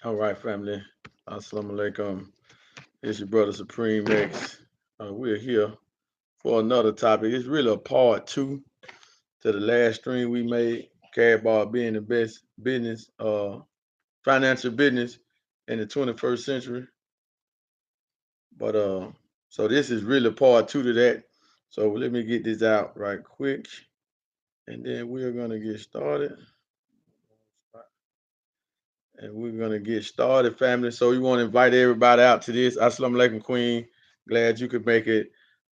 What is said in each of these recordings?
All right, family. Assalamu alaikum. It's your brother Supreme X. We're here for another topic. It's really a part two to the last stream we made. Bar being the best business, financial business in the 21st century. But so this is really part two to that. So let me get this out right quick, and then we're gonna get started. And we're gonna get started, family. So we want to invite everybody out to this. Assalamu alaikum, Queen. Glad you could make it.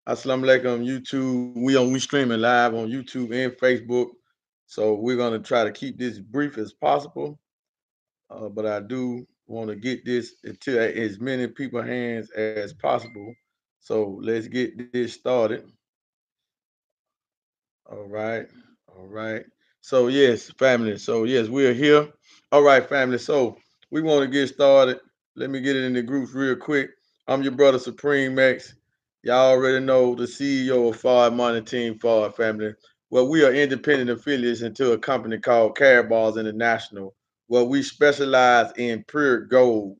Assalamu alaikum, YouTube. We streaming live on YouTube and Facebook. So we're gonna try to keep this brief as possible. But I do want to get this into as many people's hands as possible. So let's get this started. All right. All right. So yes, family. So yes, we're here. All right, family. So we want to get started. Let me get it in the groups real quick. I'm your brother Supreme Max. Y'all already know the CEO of Ford Money Team Ford family. Well, we are independent affiliates into a company called Bars International, where we specialize in pure gold.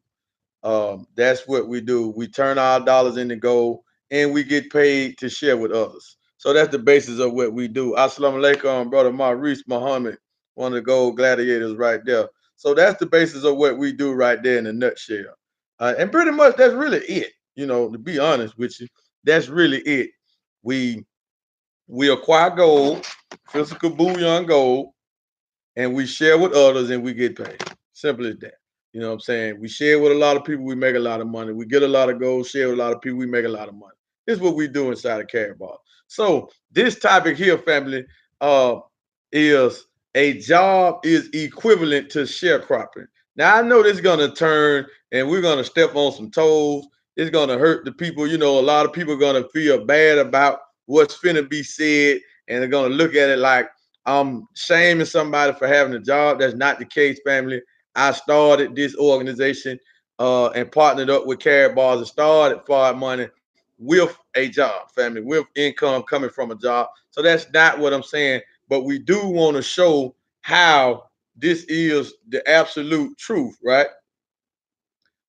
That's what we do. We turn our dollars into gold and we get paid to share with others. So that's the basis of what we do. Assalamu alaikum, brother Maurice Muhammad, one of the gold gladiators right there. So that's the basis of what we do right there in a nutshell. And pretty much that's really it. To be honest with you, that's really it. We we acquire gold, physical bullion gold, and we share with others and we get paid. Simple as that. You know what I'm saying? We share with a lot of people, we make a lot of money. We get a lot of gold, share with a lot of people, we make a lot of money. This is what we do inside of Carry Bar. So this topic here, family, uh, is a job is equivalent to sharecropping. Now I know this is gonna turn and we're gonna step on some toes. It's gonna hurt the people. A lot of people are gonna feel bad about what's finna be said, and they're gonna look at it like I'm shaming somebody for having a job. That's not the case, family. I started this organization and partnered up with Carrot Bars and started Ford Money with a job, family, with income coming from a job. So that's not what I'm saying. But we do want to show how this is the absolute truth, right?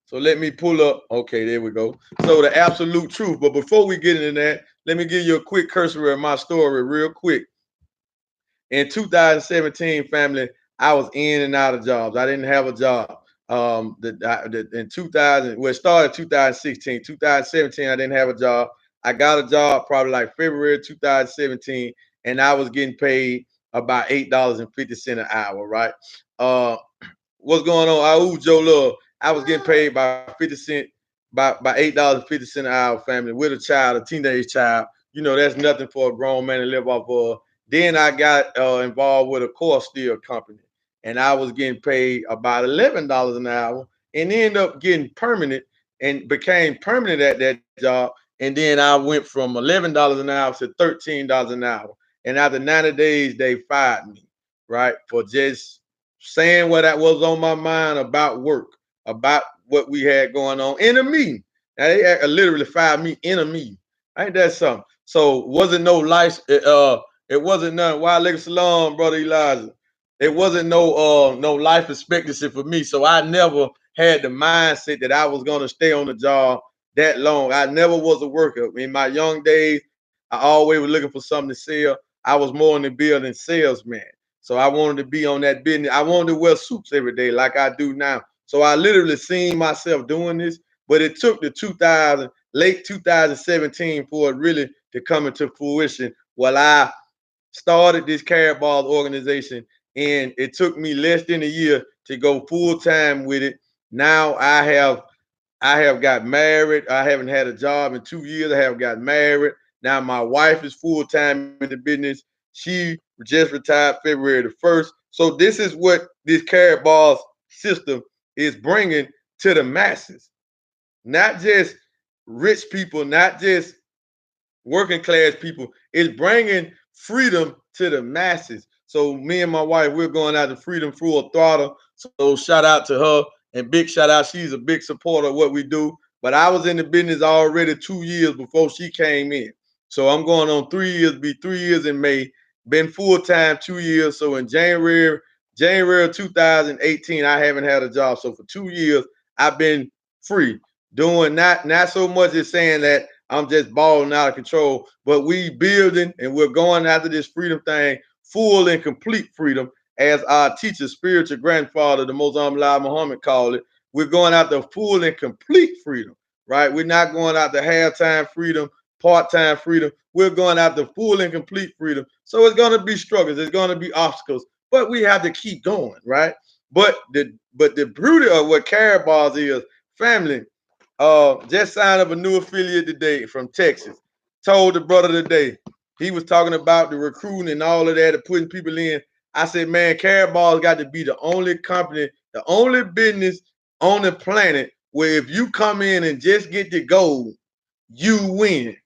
So let me pull up. Okay, there we go. So the absolute truth. But before we get into that, let me give you a quick cursory of my story real quick. In 2017, family, I was in and out of jobs. I didn't have a job. In 2000, well, it started 2016. 2017, I didn't have a job. I got a job probably like February 2017, and I was getting paid about $8.50 an hour, right? Uh, what's going on? Joe Love. I was getting paid by 50 cent, by $8.50 an hour, family, with a child, a teenage child. That's nothing for a grown man to live off of. Then I got involved with a core steel company, and I was getting paid about $11 an hour, and ended up getting permanent and became permanent at that job. And then I went from $11 an hour to $13 an hour. And after 90 days, they fired me, right, for just saying what that was on my mind about work, about what we had going on in a meeting. Now they literally fired me in a meeting. Ain't that something? So wasn't no life. It wasn't none. Why Alaikum Salam, brother Elijah? It wasn't no life expectancy for me. So I never had the mindset that I was gonna stay on the job that long. I never was a worker. In my young days, I always was looking for something to sell. I was more in the building salesman. So I wanted to be on that business. I wanted to wear suits every day like I do now. So I literally seen myself doing this, but it took the 2000, late 2017 for it really to come into fruition. While I started this Carrot Balls organization, and it took me less than a year to go full time with it. Now I have got married. I haven't had a job in 2 years. I have got married. Now my wife is full time in the business. She just retired February the 1st. So this is what this Carrot Balls system is bringing to the masses. Not just rich people, not just working class people. It's bringing freedom to the masses. So me and my wife, we're going out to Freedom Full Throttle. So shout out to her and big shout out. She's a big supporter of what we do. But I was in the business already 2 years before she came in. So I'm going on 3 years, be 3 years in May. Been full time 2 years. So in January, January of 2018, I haven't had a job. So for 2 years, I've been free, doing not so much as saying that I'm just balling out of control, but we building and we're going after this freedom thing, full and complete freedom, as our teacher, spiritual grandfather, the Most Honorable Muhammad called it. We're going after full and complete freedom, right? We're not going after half-time freedom, part-time freedom. We're going after full and complete freedom. So it's going to be struggles. It's going to be obstacles, but we have to keep going, right? But the beauty of what Caraballs is, family, just signed up a new affiliate today from Texas. Told the brother today, he was talking about the recruiting and all of that and putting people in. I said, man, Caraballs got to be the only company, the only business on the planet where if you come in and just get the gold, you win,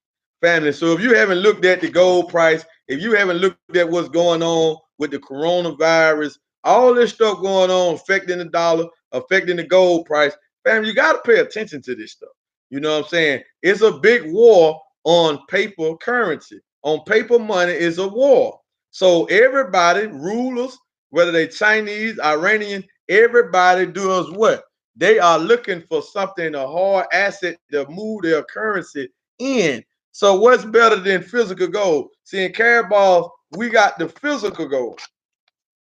family. So if you haven't looked at the gold price, if you haven't looked at what's going on with the coronavirus, all this stuff going on affecting the dollar, affecting the gold price, family, you got to pay attention to this stuff. You know what I'm saying? It's a big war on paper currency. On paper money is a war. So everybody, rulers, whether they Chinese, Iranian, everybody does what? They are looking for something, a hard asset to move their currency in. So what's better than physical gold? See, in Caraballs, we got the physical gold,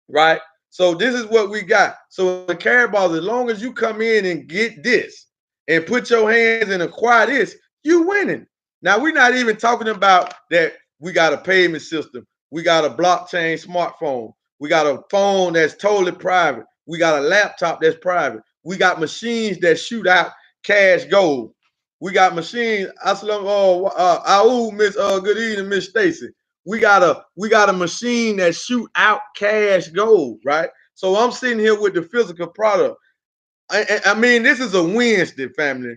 right? So this is what we got. So in Caraballs, as long as you come in and get this and put your hands and acquire this, you winning. Now we're not even talking about that we got a payment system. We got a blockchain smartphone. We got a phone that's totally private. We got a laptop that's private. We got machines that shoot out cash gold. We got machines. Miss good evening, Miss Stacy. We got a machine that shoot out cash gold, right? So I'm sitting here with the physical product. I mean, this is a Wednesday, family.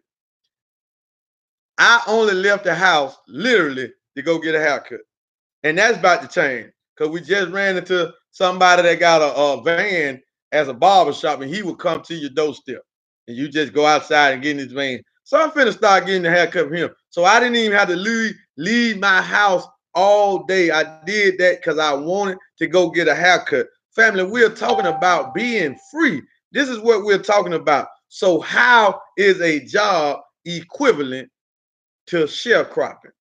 I only left the house literally to go get a haircut. And that's about to change because we just ran into somebody that got a van as a barber shop, and he would come to your doorstep and you just go outside and get in his van. So I'm finna start getting the haircut from him. So I didn't even have to leave my house all day. I did that because I wanted to go get a haircut. Family, we're talking about being free. This is what we're talking about. So how is a job equivalent to sharecropping?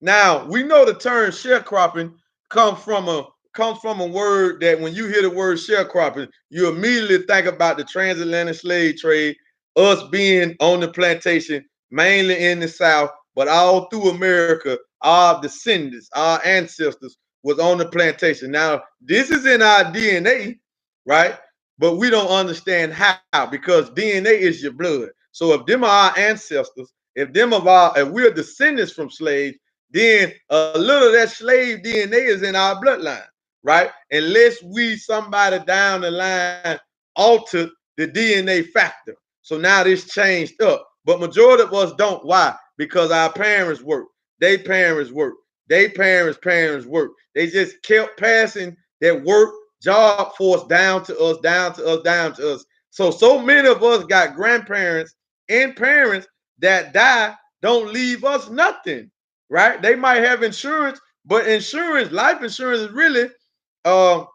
Now we know the term sharecropping comes from a word that when you hear the word sharecropping, you immediately think about the transatlantic slave trade, us being on the plantation, mainly in the South, but all through America, our descendants, our ancestors was on the plantation. Now, this is in our DNA, right? But we don't understand how because DNA is your blood. So if them are our ancestors, if we're descendants from slaves, then a little of that slave DNA is in our bloodline, right? Unless we somebody down the line altered the DNA factor. So now this changed up. But majority of us don't. Why? Because our parents work. They parents work. They parents work. They just kept passing that work job force down to us, down to us, down to us. So many of us got grandparents and parents that die, don't leave us nothing, right? They might have insurance, but insurance, life insurance is really, uh,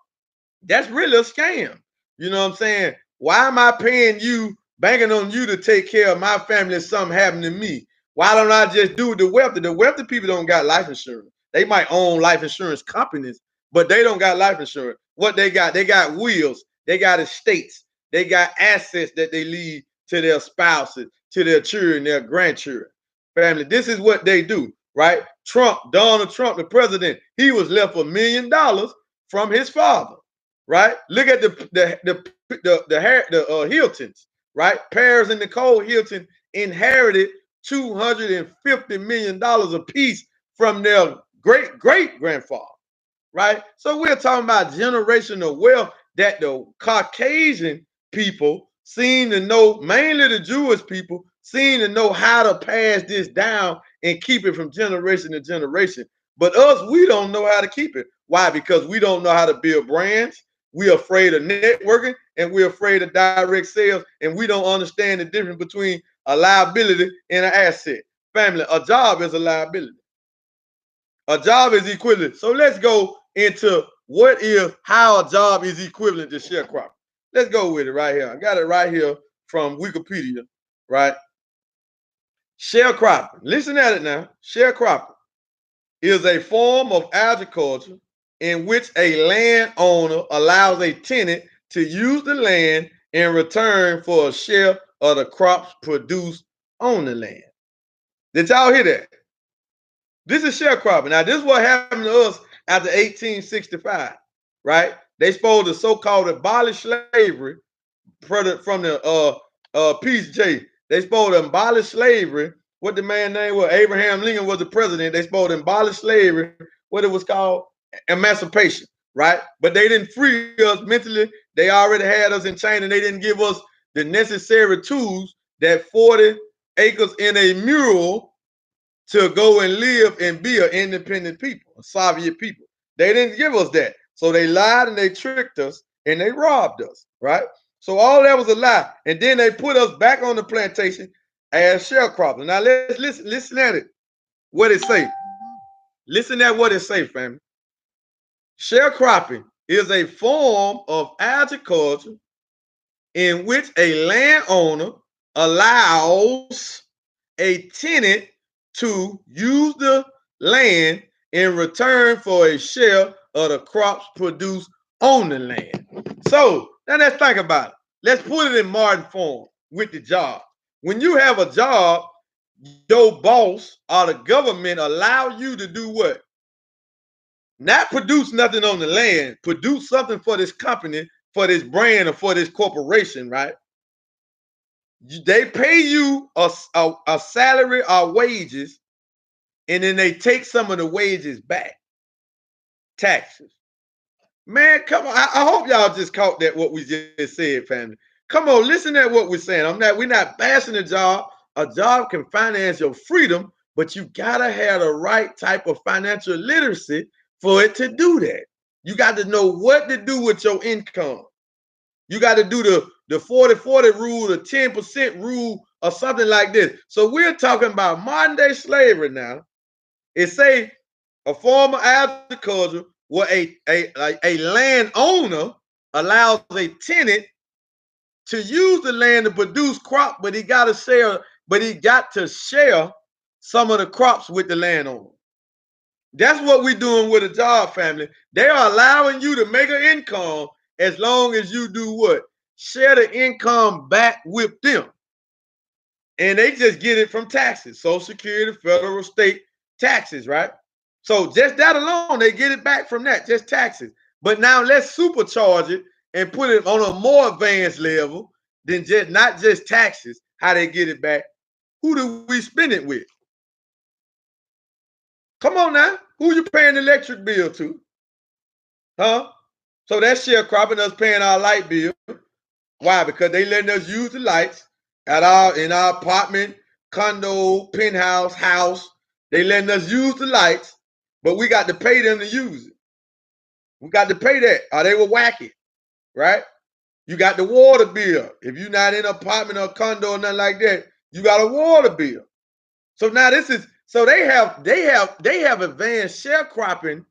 that's really a scam. You know what I'm saying? Why am I paying you, banking on you to take care of my family if something happened to me? Why don't I just do it the wealthy? The wealthy people don't got life insurance. They might own life insurance companies, but they don't got life insurance. What they got? They got wills, they got estates, they got assets that they leave to their spouses, to their children, their grandchildren. Family, this is what they do, right? Donald Trump, the president, he was left $1 million from his father, right? Look at the Hiltons, right? Paris and Nicole Hilton inherited $250 million apiece from their great grandfather, right? So we're talking about generational wealth that the Caucasian people seem to know, mainly the Jewish people, seem to know how to pass this down and keep it from generation to generation. But us, we don't know how to keep it. Why? Because we don't know how to build brands. We're afraid of networking and we're afraid of direct sales, and we don't understand the difference between a liability and an asset. Family, a job is a liability. A job is equivalent. So let's go into how a job is equivalent to sharecropping. Let's go with it right here. I got it right here from Wikipedia, right? Sharecropping. Listen at it now. Sharecropping is a form of agriculture in which a landowner allows a tenant to use the land in return for a share of the crops produced on the land. Did y'all hear that? This is sharecropping. Now, this is what happened to us after 1865, right? They supposed to so-called abolish slavery from the Peace J. They supposed to abolish slavery. What the man name was? Abraham Lincoln was the president. They supposed to abolish slavery. What it was called? Emancipation, right? But they didn't free us mentally. They already had us in chains, and they didn't give us the necessary tools that 40 acres in a mural to go and live and be an independent people, a Soviet people. They didn't give us that. So they lied and they tricked us and they robbed us, right? So all that was a lie. And then they put us back on the plantation as sharecroppers. Now let's listen at it. What it say. Listen at what it say, family. Sharecropping is a form of agriculture in which a landowner allows a tenant to use the land in return for a share of the crops produced on the land. So now let's think about it. Let's put it in modern form with the job. When you have a job, your boss or the government allow you to do what? Not produce nothing on the land, produce something for this company, for this brand, or for this corporation, right? They pay you a salary or wages, and then they take some of the wages back. Taxes. Man, come on. I hope y'all just caught that what we just said, family. Come on, listen to what we're saying. We're not bashing a job. A job can finance your freedom, but you gotta have the right type of financial literacy for it to do that. You got to know what to do with your income. You got to do the 40-40 rule, the 10% rule, or something like this. So we're talking about modern day slavery now. It say a form of agriculture where a landowner allows a tenant to use the land to produce crop, but he got to share some of the crops with the landowner. That's what we're doing with a job, family. They are allowing you to make an income as long as you do what? Share the income back with them. And they just get it from taxes, Social Security, federal, state taxes, right? So just that alone, they get it back from that, just taxes. But now let's supercharge it and put it on a more advanced level than just not just taxes, how they get it back. Who do we spend it with? Come on now. Who you paying the electric bill to? Huh? So that's sharecropping, us paying our light bill. Why? Because they letting us use the lights in our apartment, condo, penthouse, house. They letting us use the lights, but we got to pay them to use it. We got to pay that, or they will whack it, right? You got the water bill. If you're not in an apartment or condo or nothing like that, you got a water bill. So now they have advanced sharecropping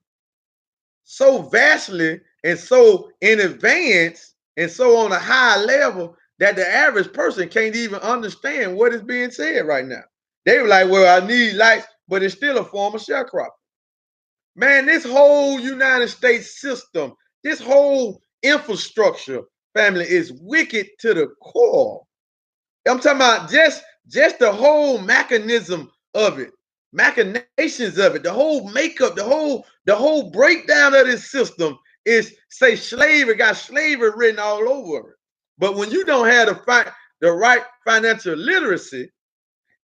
so vastly and so in advance and so on a high level that the average person can't even understand what is being said right now. They were like, well, I need lights, but it's still a form of sharecropping. Man, this whole United States system, this whole infrastructure, family, is wicked to the core. I'm talking about just the whole mechanism of it, machinations of it, the whole makeup, the whole breakdown of this system is say slavery, got slavery written all over it. But when you don't have the right financial literacy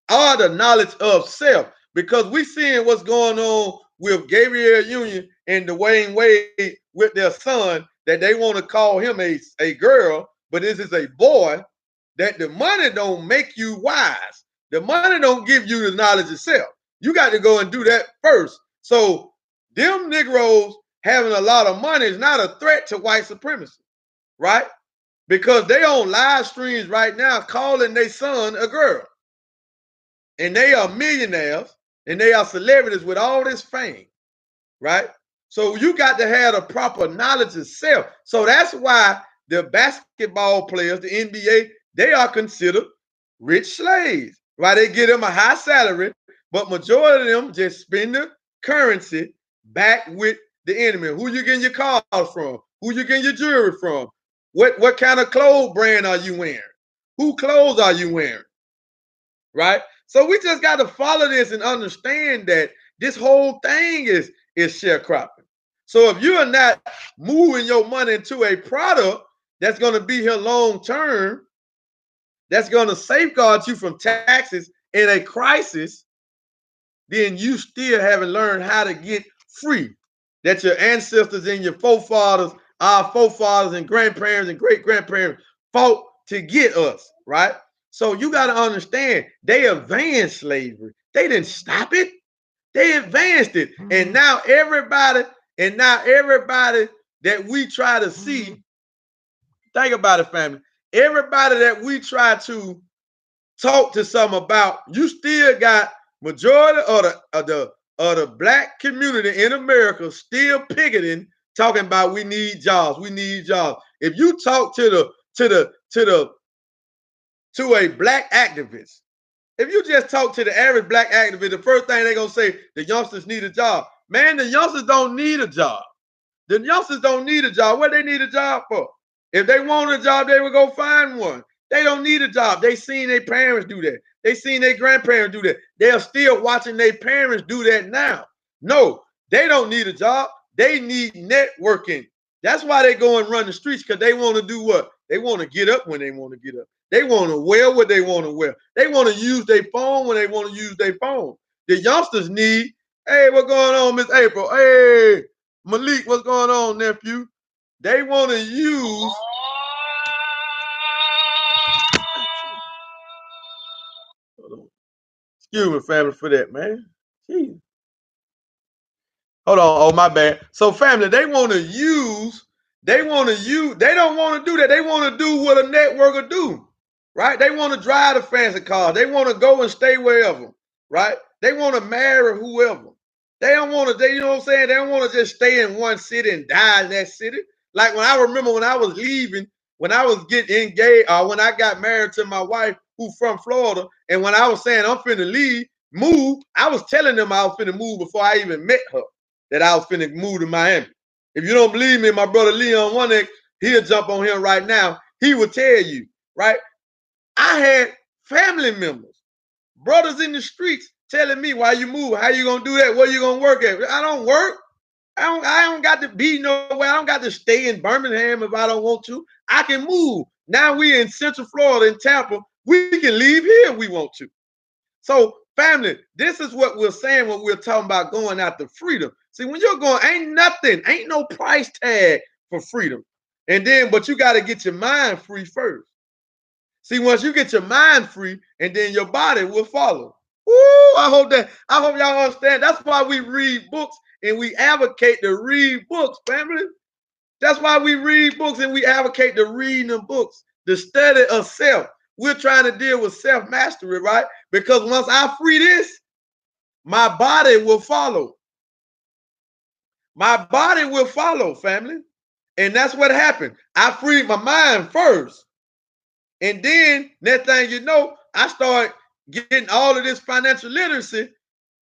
or the knowledge of self, because we seeing what's going on with Gabriel Union and Dwayne Wade with their son, that they want to call him a girl, but this is a boy, that the money don't make you wise. The money don't give you the knowledge of self. You got to go and do that first. So them Negroes having a lot of money is not a threat to white supremacy, right? Because they on live streams right now calling their son a girl. And they are millionaires and they are celebrities with all this fame, right? So you got to have the proper knowledge of self. So that's why the basketball players, the NBA, they are considered rich slaves. Right? They get them a high salary, but majority of them just spend the currency back with the enemy. Who you getting your cars from? Who you getting your jewelry from? What kind of clothes brand are you wearing? Who clothes are you wearing? Right? So we just got to follow this and understand that this whole thing is sharecropping. So if you are not moving your money into a product that's going to be here long term, that's going to safeguard you from taxes in a crisis, then you still haven't learned how to get free. That your ancestors and your forefathers, our forefathers and grandparents and great grandparents fought to get us, right? So you got to understand they advanced slavery. They didn't stop it. They advanced it. And now everybody that we try to see, think about it, family. Everybody that we try to talk to some about, you still got majority of the black community in America still picketing, talking about we need jobs, we need jobs. If you talk to a black activist, if you just talk to the average black activist, the first thing they're gonna say, the youngsters need a job. Man, the youngsters don't need a job. The youngsters don't need a job. What they need a job for? If they want a job, they would go find one. They don't need a job. They seen their parents do that. They seen their grandparents do that. They are still watching their parents do that now. No, they don't need a job. They need networking. That's why they go and run the streets, because they want to do what? They want to get up when they want to get up. They want to wear what they want to wear. They want to use their phone when they want to use their phone. The youngsters need, hey, what's going on, Miss April? Hey, Malik, what's going on, nephew? They want to use. Excuse me, family, for that, man. Jeez. Hold on. Oh, my bad. So, family, they want to use. They want to use. They don't want to do that. They want to do what a networker do, right? They want to drive the fancy cars. They want to go and stay wherever, right? They want to marry whoever. They don't want to. They, you know what I'm saying? They don't want to just stay in one city and die in that city. Like when I remember when I was leaving, when I was getting engaged, or when I got married to my wife who from Florida, and when I was saying I'm finna leave, move, I was telling them I was finna move before I even met her, that I was finna move to Miami. If you don't believe me, my brother Leon One X, he'll jump on him right now. He will tell you, right? I had family members, brothers in the streets telling me, why you move? How you gonna do that? Where you gonna work at? I don't work. I don't got to be nowhere. I don't got to stay in Birmingham if I don't want to. I can move. Now we in Central Florida in Tampa. We can leave here if we want to. So, family, this is what we're saying when we're talking about going after freedom. See, when you're going, ain't nothing, ain't no price tag for freedom. And then, but you got to get your mind free first. See, once you get your mind free, and then your body will follow. Woo, I hope y'all understand. That's why we read books and we advocate to read books, family. That's why we read books and we advocate to read the books, the study of self. We're trying to deal with self-mastery, right? Because once I free this, my body will follow. My body will follow, family. And that's what happened. I freed my mind first. And then, next thing you know, I start getting all of this financial literacy,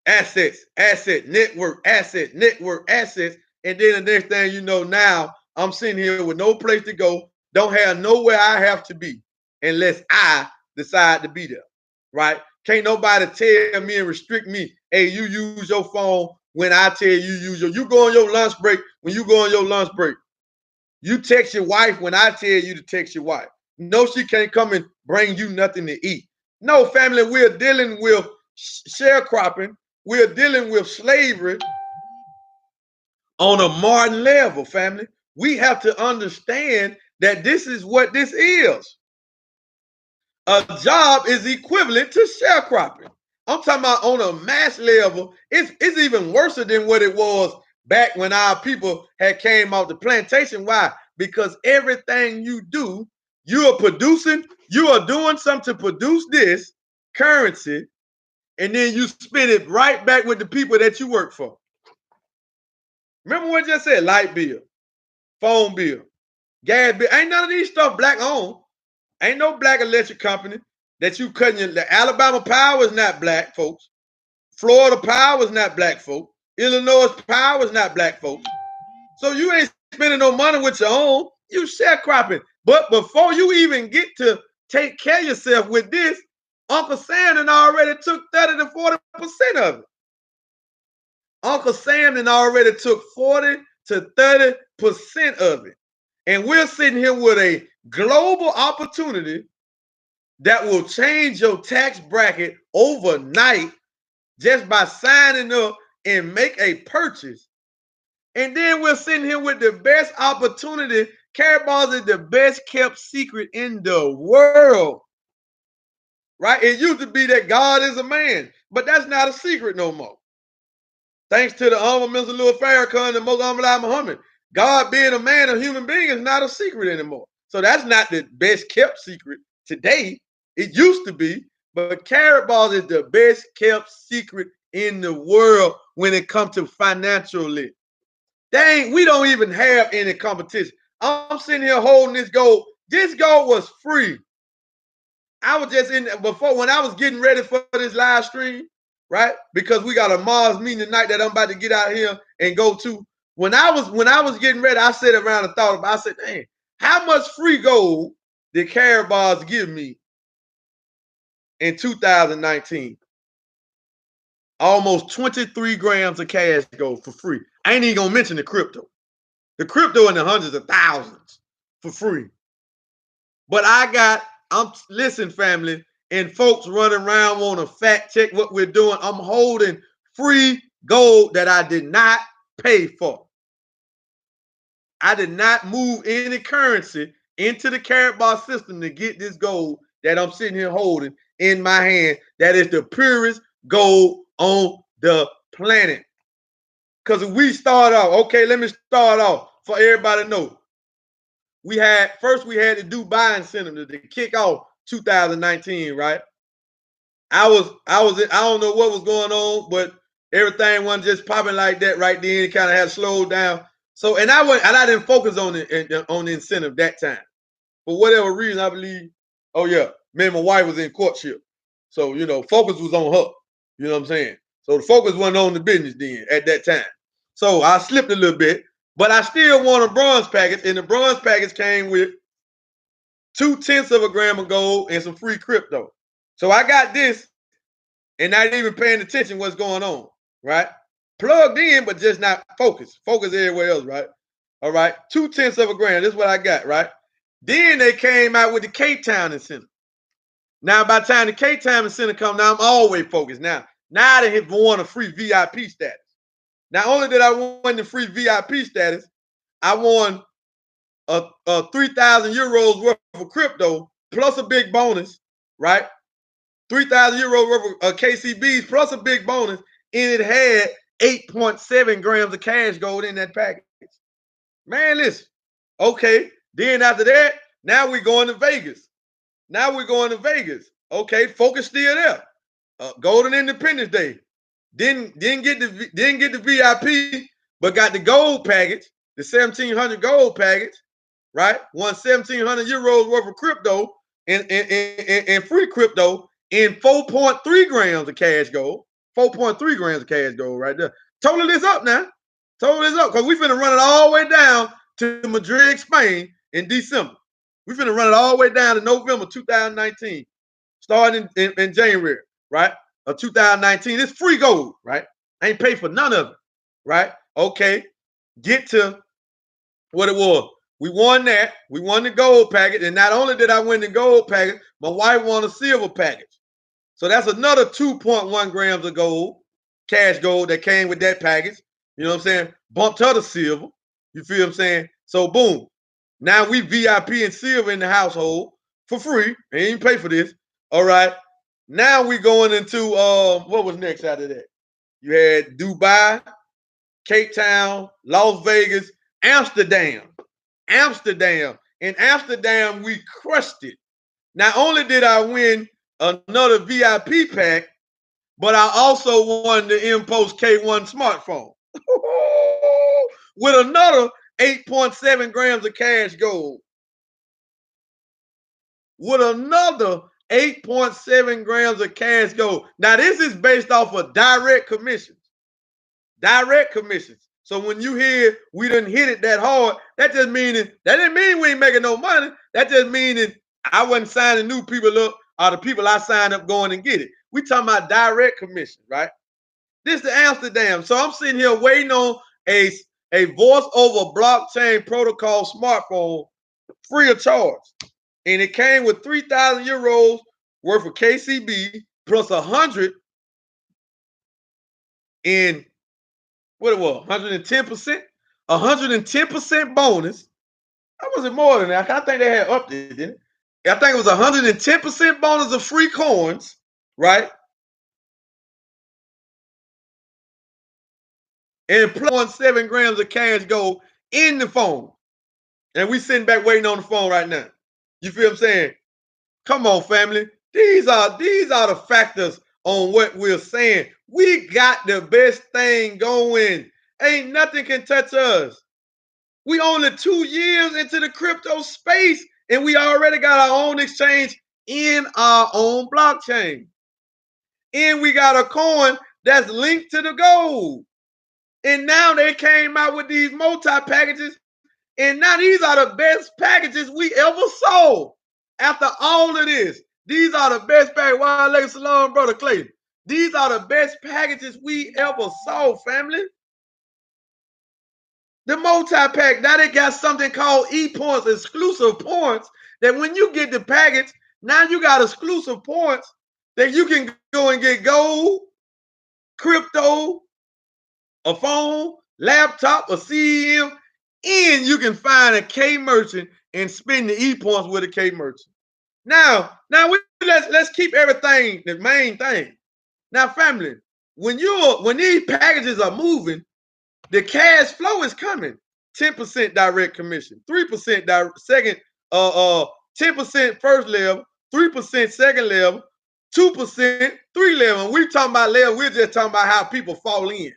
network, assets. And then the next thing you know, now I'm sitting here with no place to go, don't have nowhere I have to be unless I decide to be there, right? Can't nobody tell me and restrict me, hey, you use your phone when I tell you use you go on your lunch break when you go on your lunch break. You text your wife when I tell you to text your wife. No, she can't come and bring you nothing to eat. No, family, we're dealing with sharecropping. We're dealing with slavery on a modern level, family. We have to understand that this is what this is. A job is equivalent to sharecropping. I'm talking about on a mass level. It's even worse than what it was back when our people had came off the plantation. Why? Because everything you do, you are producing, you are doing something to produce this currency, and then you spend it right back with the people that you work for. Remember what I just said? Light bill, phone bill, gas bill. Ain't none of these stuff black owned. Ain't no black electric company that you cutting. The Alabama Power is not black, folks. Florida Power is not black, folks. Illinois Power is not black, folks. So you ain't spending no money with your own. You sharecropping. But before you even get to take care of yourself with this, Uncle Sam already took 30 to 40% of it. Uncle Sam already took 40 to 30% of it. And we're sitting here with a global opportunity that will change your tax bracket overnight just by signing up and make a purchase. And then we're sitting here with the best opportunity. Karatbars is the best kept secret in the world. Right? It used to be that God is a man, but that's not a secret no more. Thanks to the Honorable Mr. Louis Farrakhan and the Most Honorable Muhammad, God being a man, a human being, is not a secret anymore. So that's not the best kept secret today. It used to be, but Karatbars is the best kept secret in the world when it comes to financially. We don't even have any competition. I'm sitting here holding this gold. This gold was free. I was just in before when I was getting ready for this live stream, right? Because we got a Mars meeting tonight that I'm about to get out here and go to. When I was getting ready, I sat around and thought about. I said, "Dang, how much free gold did Karatbars give me in 2019? Almost 23 grams of cash gold for free. I ain't even gonna mention the crypto. The crypto in the hundreds of thousands for free. But listen, family, and folks running around want to fact check what we're doing. I'm holding free gold that I did not pay for. I did not move any currency into the Karatbar system to get this gold that I'm sitting here holding in my hand. That is the purest gold on the planet. Because if we start off, okay, let me start off for everybody to know. We had the Dubai incentive to kick off 2019, right? I don't know what was going on, but everything wasn't just popping like that right then. It kind of had slowed down. So I didn't focus on the incentive that time. For whatever reason, I believe, oh yeah, me and my wife was in courtship. So, focus was on her. You know what I'm saying? So the focus wasn't on the business then at that time. So I slipped a little bit, but I still won a bronze package, and the bronze package came with 0.2 of a gram of gold and some free crypto. So I got this and not even paying attention what's going on, right? Plugged in, but just not focused. Focus everywhere else, right? All right. 0.2 of a gram. This is what I got, right? Then they came out with the Cape Town incentive. Now, by the time the Cape Town incentive come, now I'm always focused. Now they have won a free VIP status. Not only did I win the free VIP status, I won a 3,000 euros worth of crypto plus a big bonus, right? 3,000 euros worth of KCBs plus a big bonus, and it had 8.7 grams of cash gold in that package. Man, listen. Okay, then after that, now we're going to Vegas. Okay, focus still there. Golden Independence Day. Didn't get the VIP, but got the gold package, the 1,700 gold package, right? Won 1,700 euros worth of crypto and free crypto in 4.3 grams of cash gold. 4.3 grams of cash gold right there. Total this up now. Because we finna run it all the way down to Madrid, Spain in December. We finna run it all the way down to November 2019, starting in January, right? Of 2019. It's free gold, right? I ain't paid for none of it, right? Okay. Get to what it was. We won that. We won the gold package. And not only did I win the gold package, my wife won a silver package. So that's another 2.1 grams of gold, cash gold that came with that package. You know what I'm saying? Bumped her to silver. You feel what I'm saying? So boom. Now we VIP and silver in the household for free. They ain't pay for this. All right. Now we going into what was next after that? You had Dubai, Cape Town, Las Vegas, Amsterdam. In Amsterdam, we crushed it. Not only did I win another VIP pack, but I also won the Impost K1 smartphone. with another 8.7 grams of cash gold. With another 8.7 grams of cash gold. Now, this is based off of direct commissions. Direct commissions. So when you hear we didn't hit it that hard, that just meaning that didn't mean we ain't making no money. That just meaning I wasn't signing new people up, or the people I signed up going and get it. We talking about direct commission, right? This is the Amsterdam. So I'm sitting here waiting on a voice over blockchain protocol smartphone free of charge. And it came with 3,000 euros worth of KCB plus 100 in what it was, 110%, 110% bonus. That wasn't more than that. I think they had upped it, didn't it? I think it was 110% bonus of free coins, right? And plus 7 grams of cash gold in the phone. And we sitting back waiting on the phone right now. You feel what I'm saying? Come on, family. These are the factors on what we're saying. We got the best thing going. Ain't nothing can touch us. We only 2 years into the crypto space, and we already got our own exchange in our own blockchain. And we got a coin that's linked to the gold. And now they came out with these multi-packages. And now these are the best packages we ever sold. After all of this, these are the best packages. Wild Leg Salon, brother Clayton. These are the best packages we ever sold, family. The multi-pack, now they got something called E-points, exclusive points, that when you get the package, now you got exclusive points that you can go and get gold, crypto, a phone, laptop, a CEM, and you can find a K merchant and spend the E-points with a K merchant. Now let's keep everything the main thing. Now, family, when these packages are moving, the cash flow is coming. 10% direct commission, 3% second, 10% first level, 3% second level, 2% three level. And we talking about level, we're just talking about how people fall in,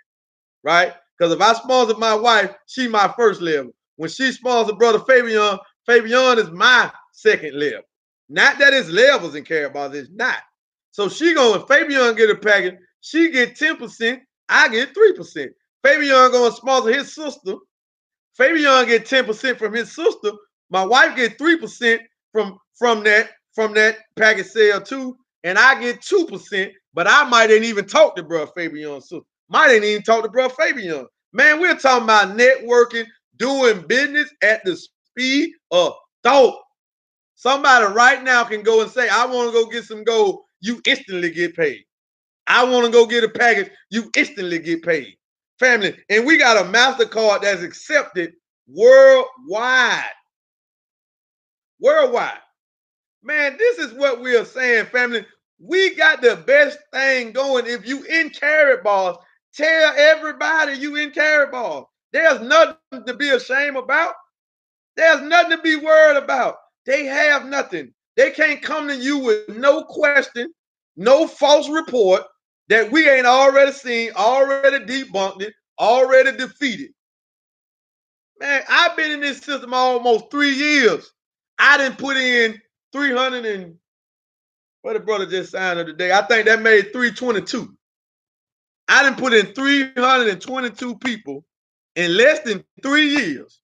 right? Because if I sponsor my wife, she my first level. When she sponsors brother Fabian, Fabian is my second level. Not that it's levels in Caraballs, it's not. So she going, Fabian get a package, she get 10%, I get 3%. Fabian going to sponsor his sister. Fabian get 10% from his sister. My wife get 3% from that package sale too, and I get 2%. But I might ain't even talk to bro Fabian's sister. Might ain't even talk to bro Fabian. Man, we're talking about networking, doing business at the speed of thought. Somebody right now can go and say, I want to go get some gold. You instantly get paid. I want to go get a package. You instantly get paid. Family, and we got a MasterCard that's accepted worldwide. Worldwide. Man, this is what we are saying, family. We got the best thing going. If you in Carrot Balls, tell everybody you in Carrot Balls. There's nothing to be ashamed about. There's nothing to be worried about. They have nothing. They can't come to you with no question, no false report that we ain't already seen, already debunked it, already defeated. Man, I've been in this system almost 3 years. I didn't put in 300 and what the brother just signed up today. I think that made 322. I didn't put in 322 people in less than 3 years.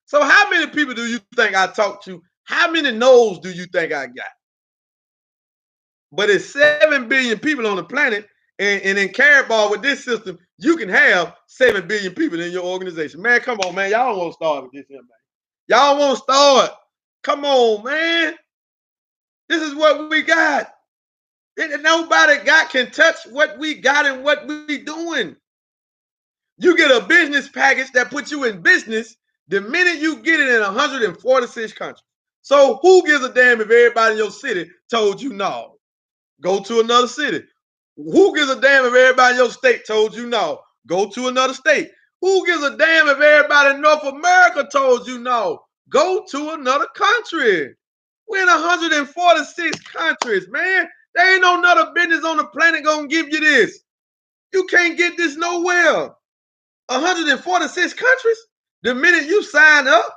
So how many people do you think I talked to? How many no's do you think I got? But it's 7 billion people on the planet, and in Carrot Ball with this system, you can have 7 billion people in your organization. Man, come on, man. Y'all won't start with this here, man. Y'all won't start. Come on, man. This is what we got. Nobody can touch what we got and what we doing. You get a business package that puts you in business the minute you get it in 146 countries. So who gives a damn if everybody in your city told you no? Go to another city. Who gives a damn if everybody in your state told you no? Go to another state. Who gives a damn if everybody in North America told you no? Go to another country. We're in 146 countries, man. There ain't no other business on the planet gonna give you this. You can't get this nowhere. 146 countries? The minute you sign up,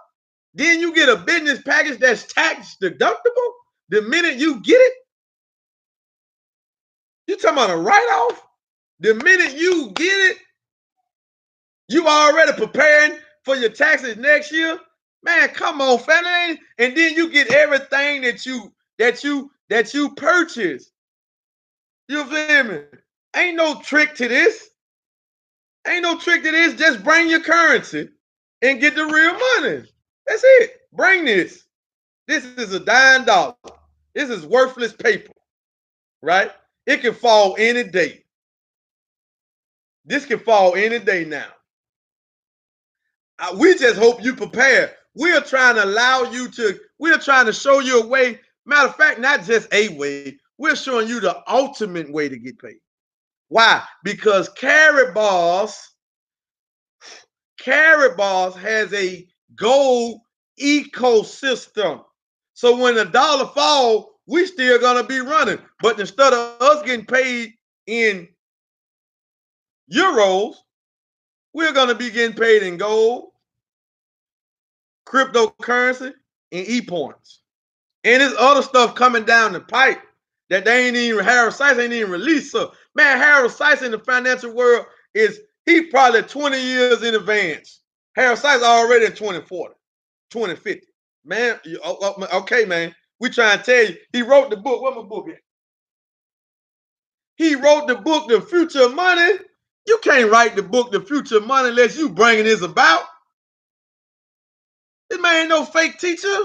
then you get a business package that's tax deductible. The minute you get it, you talking about a write-off. The minute you get it, you already preparing for your taxes next year. Man, come on, family. And then you get everything that you purchase. You feel me? Ain't no trick to this. Ain't no trick to this. Just bring your currency and get the real money. That's it. Bring this. This is a dime dollar. This is worthless paper, right? It can fall any day. This can fall any day now. We just hope you prepare. We are trying to we are trying to show you a way. Matter of fact, not just a way, we're showing you the ultimate way to get paid. Why? Because Carrot Bars has a gold ecosystem. So when the dollar falls, we still gonna be running. But instead of us getting paid in euros, we're gonna be getting paid in gold, cryptocurrency, and e-points. And there's other stuff coming down the pipe that they ain't even, Harold Sykes ain't even released. So, man, Harold Sykes in the financial world he probably 20 years in advance. Harold Sykes already in 2040, 2050. Man, okay, man. We trying to tell you, he wrote the book. Where my book at? He wrote the book, The Future of Money. You can't write the book, The Future of Money, unless you bringing this about. This man ain't no fake teacher.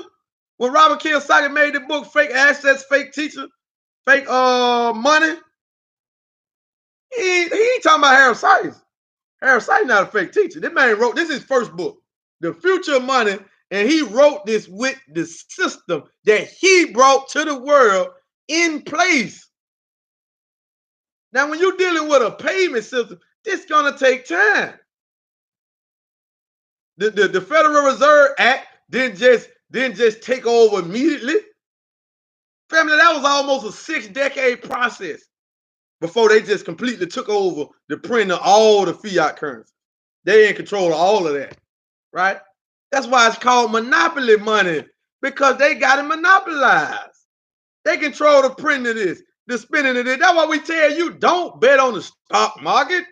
When Robert Kiyosaki made the book, Fake Assets, Fake Teacher, Fake Money, he ain't talking about Harold Sykes. Harold Sykes not a fake teacher. This man wrote, this is his first book, The Future of Money, and he wrote this with the system that he brought to the world in place. Now, when you're dealing with a payment system, this is going to take time. The Federal Reserve Act didn't just take over immediately. Family, that was almost a 6-decade process before they just completely took over the print of all the fiat currency. They in control of all of that, right? That's why it's called monopoly money, because they got it monopolized. They control the printing of this, the spending of this. That's why we tell you, don't bet on the stock market.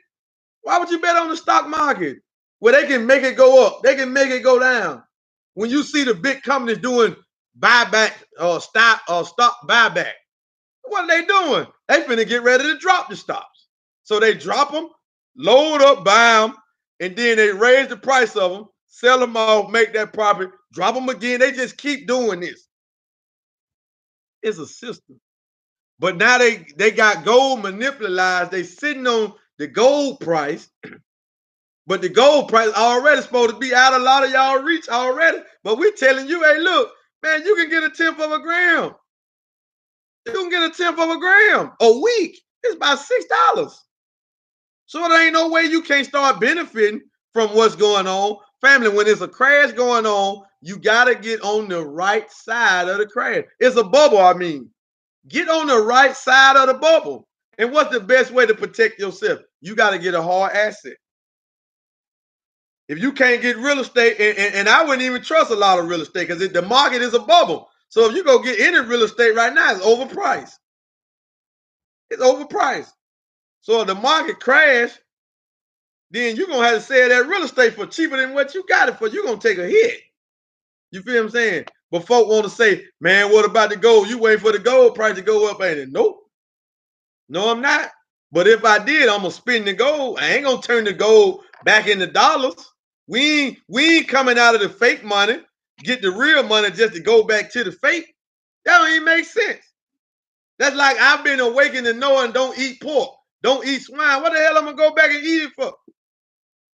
Why would you bet on the stock market? Where they can make it go up, they can make it go down. When you see the big companies doing buyback or stock buyback, what are they doing? They finna get ready to drop the stocks. So they drop them, load up, buy them, and then they raise the price of them, sell them off, make that profit, drop them again. They just keep doing this. It's a system. But now they got gold manipulated. They sitting on the gold price, but the gold price already supposed to be out of a lot of y'all reach already. But we telling you, hey, look, man, you can get a 10th of a gram. You can get a 10th of a gram a week. It's about $6. So there ain't no way you can't start benefiting from what's going on. Family, when there's a crash going on, you got to get on the right side of the crash. It's a bubble, I mean. Get on the right side of the bubble. And what's the best way to protect yourself? You got to get a hard asset. If you can't get real estate, and I wouldn't even trust a lot of real estate because the market is a bubble. So if you go get any real estate right now, it's overpriced. It's overpriced. So if the market crash, then you're going to have to sell that real estate for cheaper than what you got it for. You're going to take a hit. You feel what I'm saying? But folk want to say, man, what about the gold? You wait for the gold price to go up, ain't it? Nope. No, I'm not. But if I did, I'm going to spend the gold. I ain't going to turn the gold back into dollars. We ain't coming out of the fake money, get the real money just to go back to the fake. That don't even make sense. That's like I've been awakened to knowing don't eat pork, don't eat swine. What the hell am I going to go back and eat it for?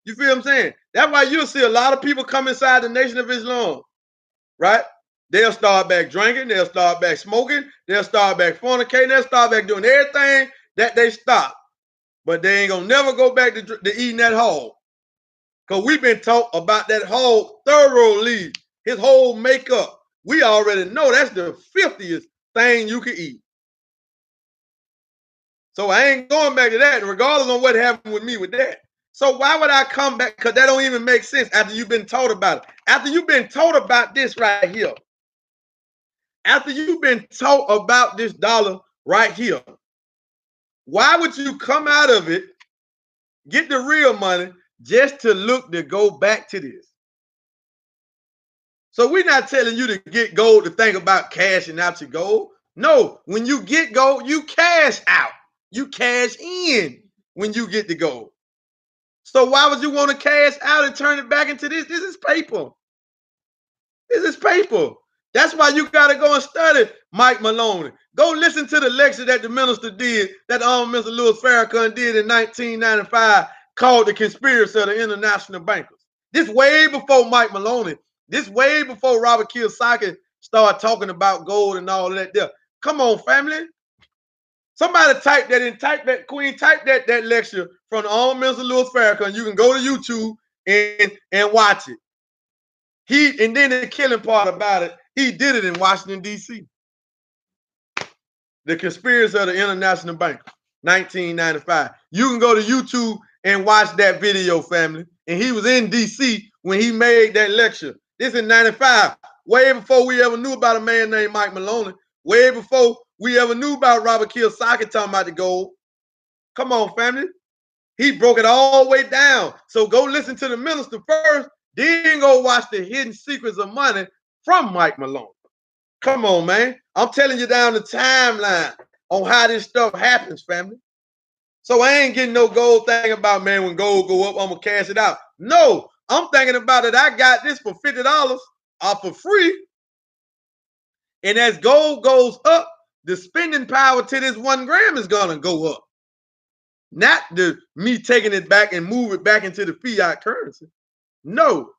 You feel what I'm saying? That's why you'll see a lot of people come inside the Nation of Islam, right? They'll start back drinking. They'll start back smoking. They'll start back fornicating. They'll start back doing everything that they stopped. But they ain't going to never go back to eating that hog. Because we've been taught about that hog thoroughly, his whole makeup. We already know that's the filthiest thing you can eat. So I ain't going back to that, regardless of what happened with me with that. So why would I come back? Because that don't even make sense after you've been told about it. After you've been told about this right here. After you've been told about this dollar right here. Why would you come out of it, get the real money, just to look to go back to this? So we're not telling you to get gold to think about cashing out your gold. No, when you get gold, you cash out. You cash in when you get the gold. So why would you want to cash out and turn it back into this? This is paper. This is paper. That's why you got to go and study Mike Maloney. Go listen to the lecture that the minister did, that Mr. Louis Farrakhan did in 1995, called The Conspiracy of the International Bankers. This way before Mike Maloney. This way before Robert Kiyosaki started talking about gold and all of that there. Come on, family. Somebody type that in, type that, Queen, type that lecture from the Mr. Louis Farrakhan. You can go to YouTube and watch it. And then the killing part about it, he did it in Washington, D.C. The Conspiracy of the International Bank, 1995. You can go to YouTube and watch that video, family. And he was in D.C. when he made that lecture. This in 95, way before we ever knew about a man named Mike Maloney, way before we ever knew about Robert Kiyosaki talking about the gold. Come on, family. He broke it all the way down. So go listen to the minister first, then go watch the Hidden Secrets of Money from Mike Maloney. Come on, man. I'm telling you down the timeline on how this stuff happens, family. So I ain't getting no gold thing about, man, when gold go up, I'm going to cash it out. No, I'm thinking about it. I got this for $50 for free. And as gold goes up, the spending power to this 1 gram is going to go up. Not me taking it back and move it back into the fiat currency. No.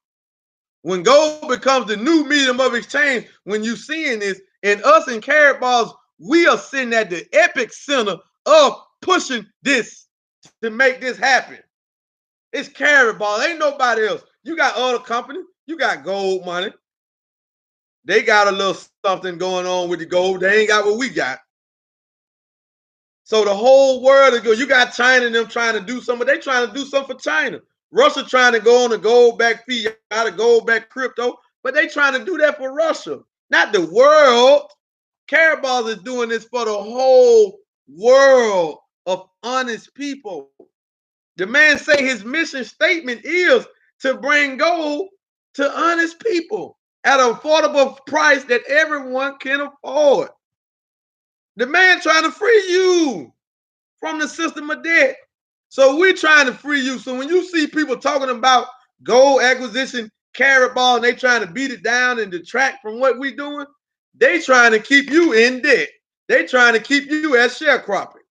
When gold becomes the new medium of exchange, when you seeing this, and us in Karatbars, we are sitting at the epic center of pushing this to make this happen. It's Karatbars. Ain't nobody else. You got other companies. You got Gold Money. They got a little something going on with the gold. They ain't got what we got. So the whole world is good. You got China and them trying to do something. They trying to do something for China. Russia trying to go on a gold back fiat, out of gold back crypto, but they trying to do that for Russia, not the world. Karatbars is doing this for the whole world of honest people. The man say his mission statement is to bring gold to honest people at an affordable price that everyone can afford. The man trying to free you from the system of debt. So we're trying to free you. So when you see people talking about gold acquisition, Karatbars, and they trying to beat it down and detract from what we're doing, they trying to keep you in debt. They trying to keep you as sharecropping.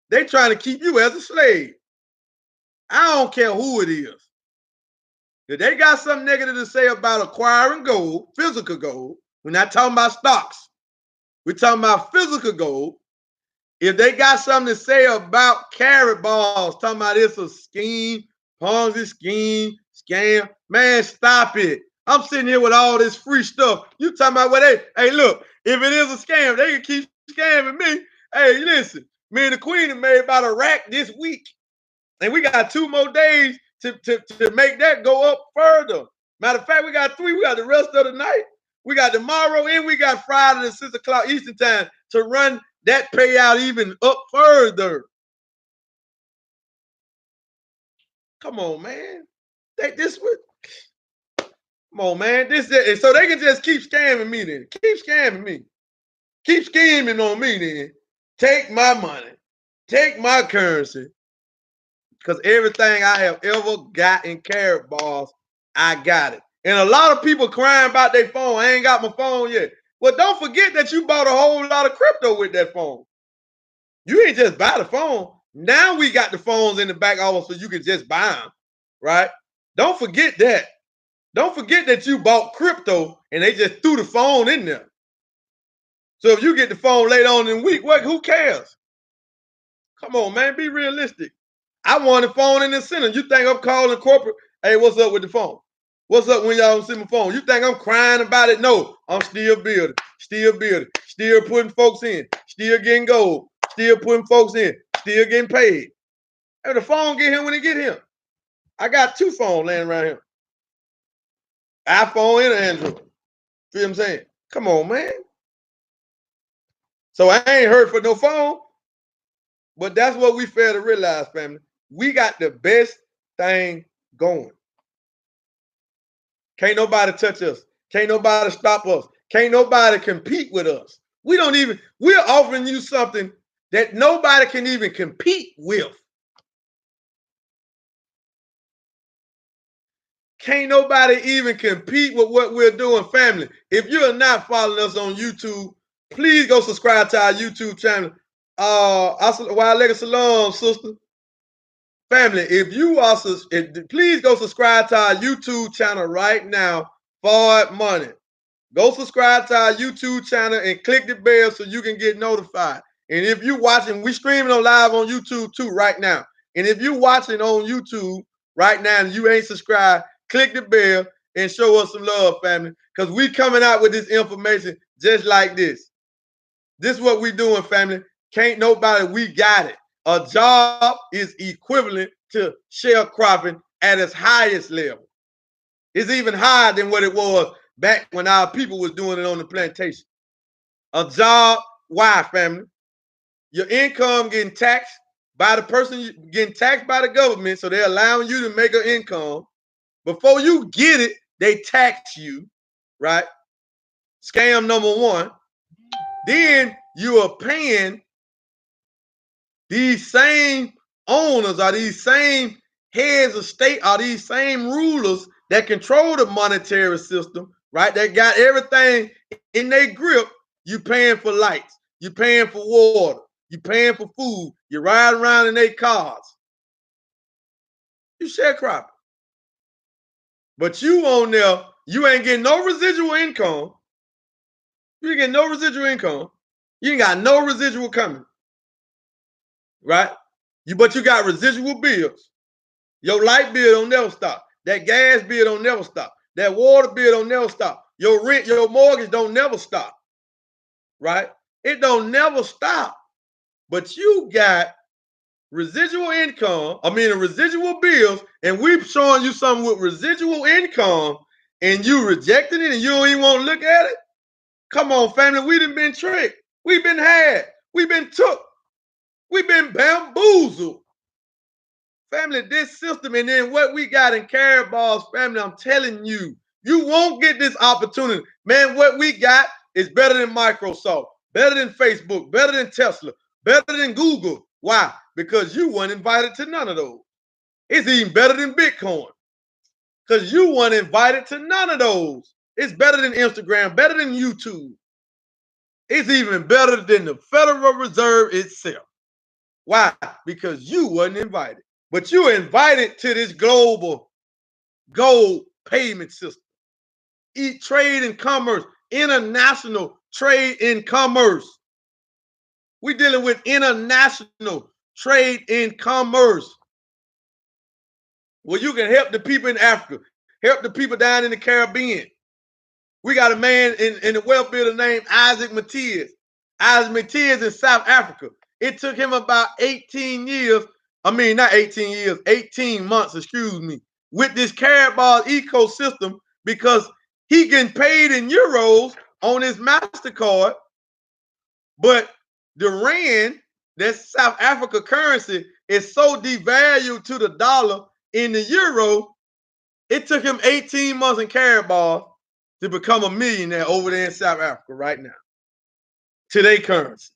They trying to keep you as a slave. I don't care who it is. If they got something negative to say about acquiring gold, physical gold, we're not talking about stocks. We're talking about physical gold. If they got something to say about Karatbars, talking about it's a scheme, Ponzi scheme, scam, man, stop it. I'm sitting here with all this free stuff. You talking about what hey, look, if it is a scam, they can keep scamming me. Hey, listen, me and the Queen have made about a rack this week. And we got 2 more days to make that go up further. Matter of fact, we got 3. We got the rest of the night. We got tomorrow and we got Friday at 6 o'clock Eastern time to run that payout even up further. Come on, man. Come on, man. So they can just keep scamming me then. Keep scamming me. Keep scheming on me then. Take my money. Take my currency. Because everything I have ever got in Karatbars, I got it. And a lot of people crying about their phone. I ain't got my phone yet. Well, don't forget that you bought a whole lot of crypto with that phone. You ain't just buy the phone. Now we got the phones in the back office so you can just buy them, right? Don't forget that. Don't forget that you bought crypto and they just threw the phone in there. So if you get the phone later on in the week, who cares? Come on, man, be realistic. I want the phone in the center. You think I'm calling corporate? Hey, what's up with the phone? What's up when y'all don't see my phone? You think I'm crying about it? No, I'm still building, still putting folks in, still getting gold, still putting folks in, still getting paid. And the phone get here when it get here. I got 2 phones laying around here. iPhone and an Android. Feel what I'm saying? Come on, man. So I ain't heard for no phone, but that's what we fail to realize, family. We got the best thing going. Can't nobody touch us. Can't nobody stop us. Can't nobody compete with us. We're offering you something that nobody can even compete with. Can't nobody even compete with what we're doing, family. If you're not following us on YouTube, please go subscribe to our YouTube channel. Wild Legacy Salon, sister. Family, if you are, please go subscribe to our YouTube channel right now. Forward Money. Go subscribe to our YouTube channel and click the bell so you can get notified. And if you're watching, we streaming on live on YouTube too right now. And if you're watching on YouTube right now and you ain't subscribed, click the bell and show us some love, family. Because we coming out with this information just like this. This is what we doing, family. Can't nobody, we got it. A job is equivalent to sharecropping at its highest level. It's even higher than what it was back when our people was doing it on the plantation. A job, why, family? Your income getting taxed by the person, getting taxed by the government, so they're allowing you to make an income. Before you get it, they tax you, right? Scam number 1. Then you are paying these same owners or these same heads of state or these same rulers that control the monetary system, right? That got everything in their grip. You paying for lights, you paying for water, you paying for food, you ride around in their cars. You sharecropping. But you on there, you ain't getting no residual income. You ain't getting no residual income. You ain't got no residual coming. Right? But you got residual bills. Your light bill don't never stop. That gas bill don't never stop. That water bill don't never stop. Your rent, your mortgage don't never stop. Right? It don't never stop. But you got residual income, residual bills, and we're showing you something with residual income, and you rejecting it and you don't even want to look at it? Come on, family. We done been tricked. We've been had. We've been took. We've been bamboozled. Family, this system, and then what we got in Caraballs, family, I'm telling you, you won't get this opportunity. Man, what we got is better than Microsoft, better than Facebook, better than Tesla, better than Google. Why? Because you weren't invited to none of those. It's even better than Bitcoin because you weren't invited to none of those. It's better than Instagram, better than YouTube. It's even better than the Federal Reserve itself. Why? Because you wasn't invited. But you're invited to this global gold payment system. Trade and commerce, international trade and commerce. We're dealing with international trade and commerce. Well, you can help the people in Africa, help the people down in the Caribbean. We got a man in the wealth builder named Isaac Matias. Isaac Matias in South Africa. It took him about 18 years. Not 18 years, 18 months, excuse me, with this Carabao ecosystem because he getting paid in euros on his MasterCard. But the rand, that's South Africa currency, is so devalued to the dollar in the euro. It took him 18 months in Carabao to become a millionaire over there in South Africa right now. To their currency.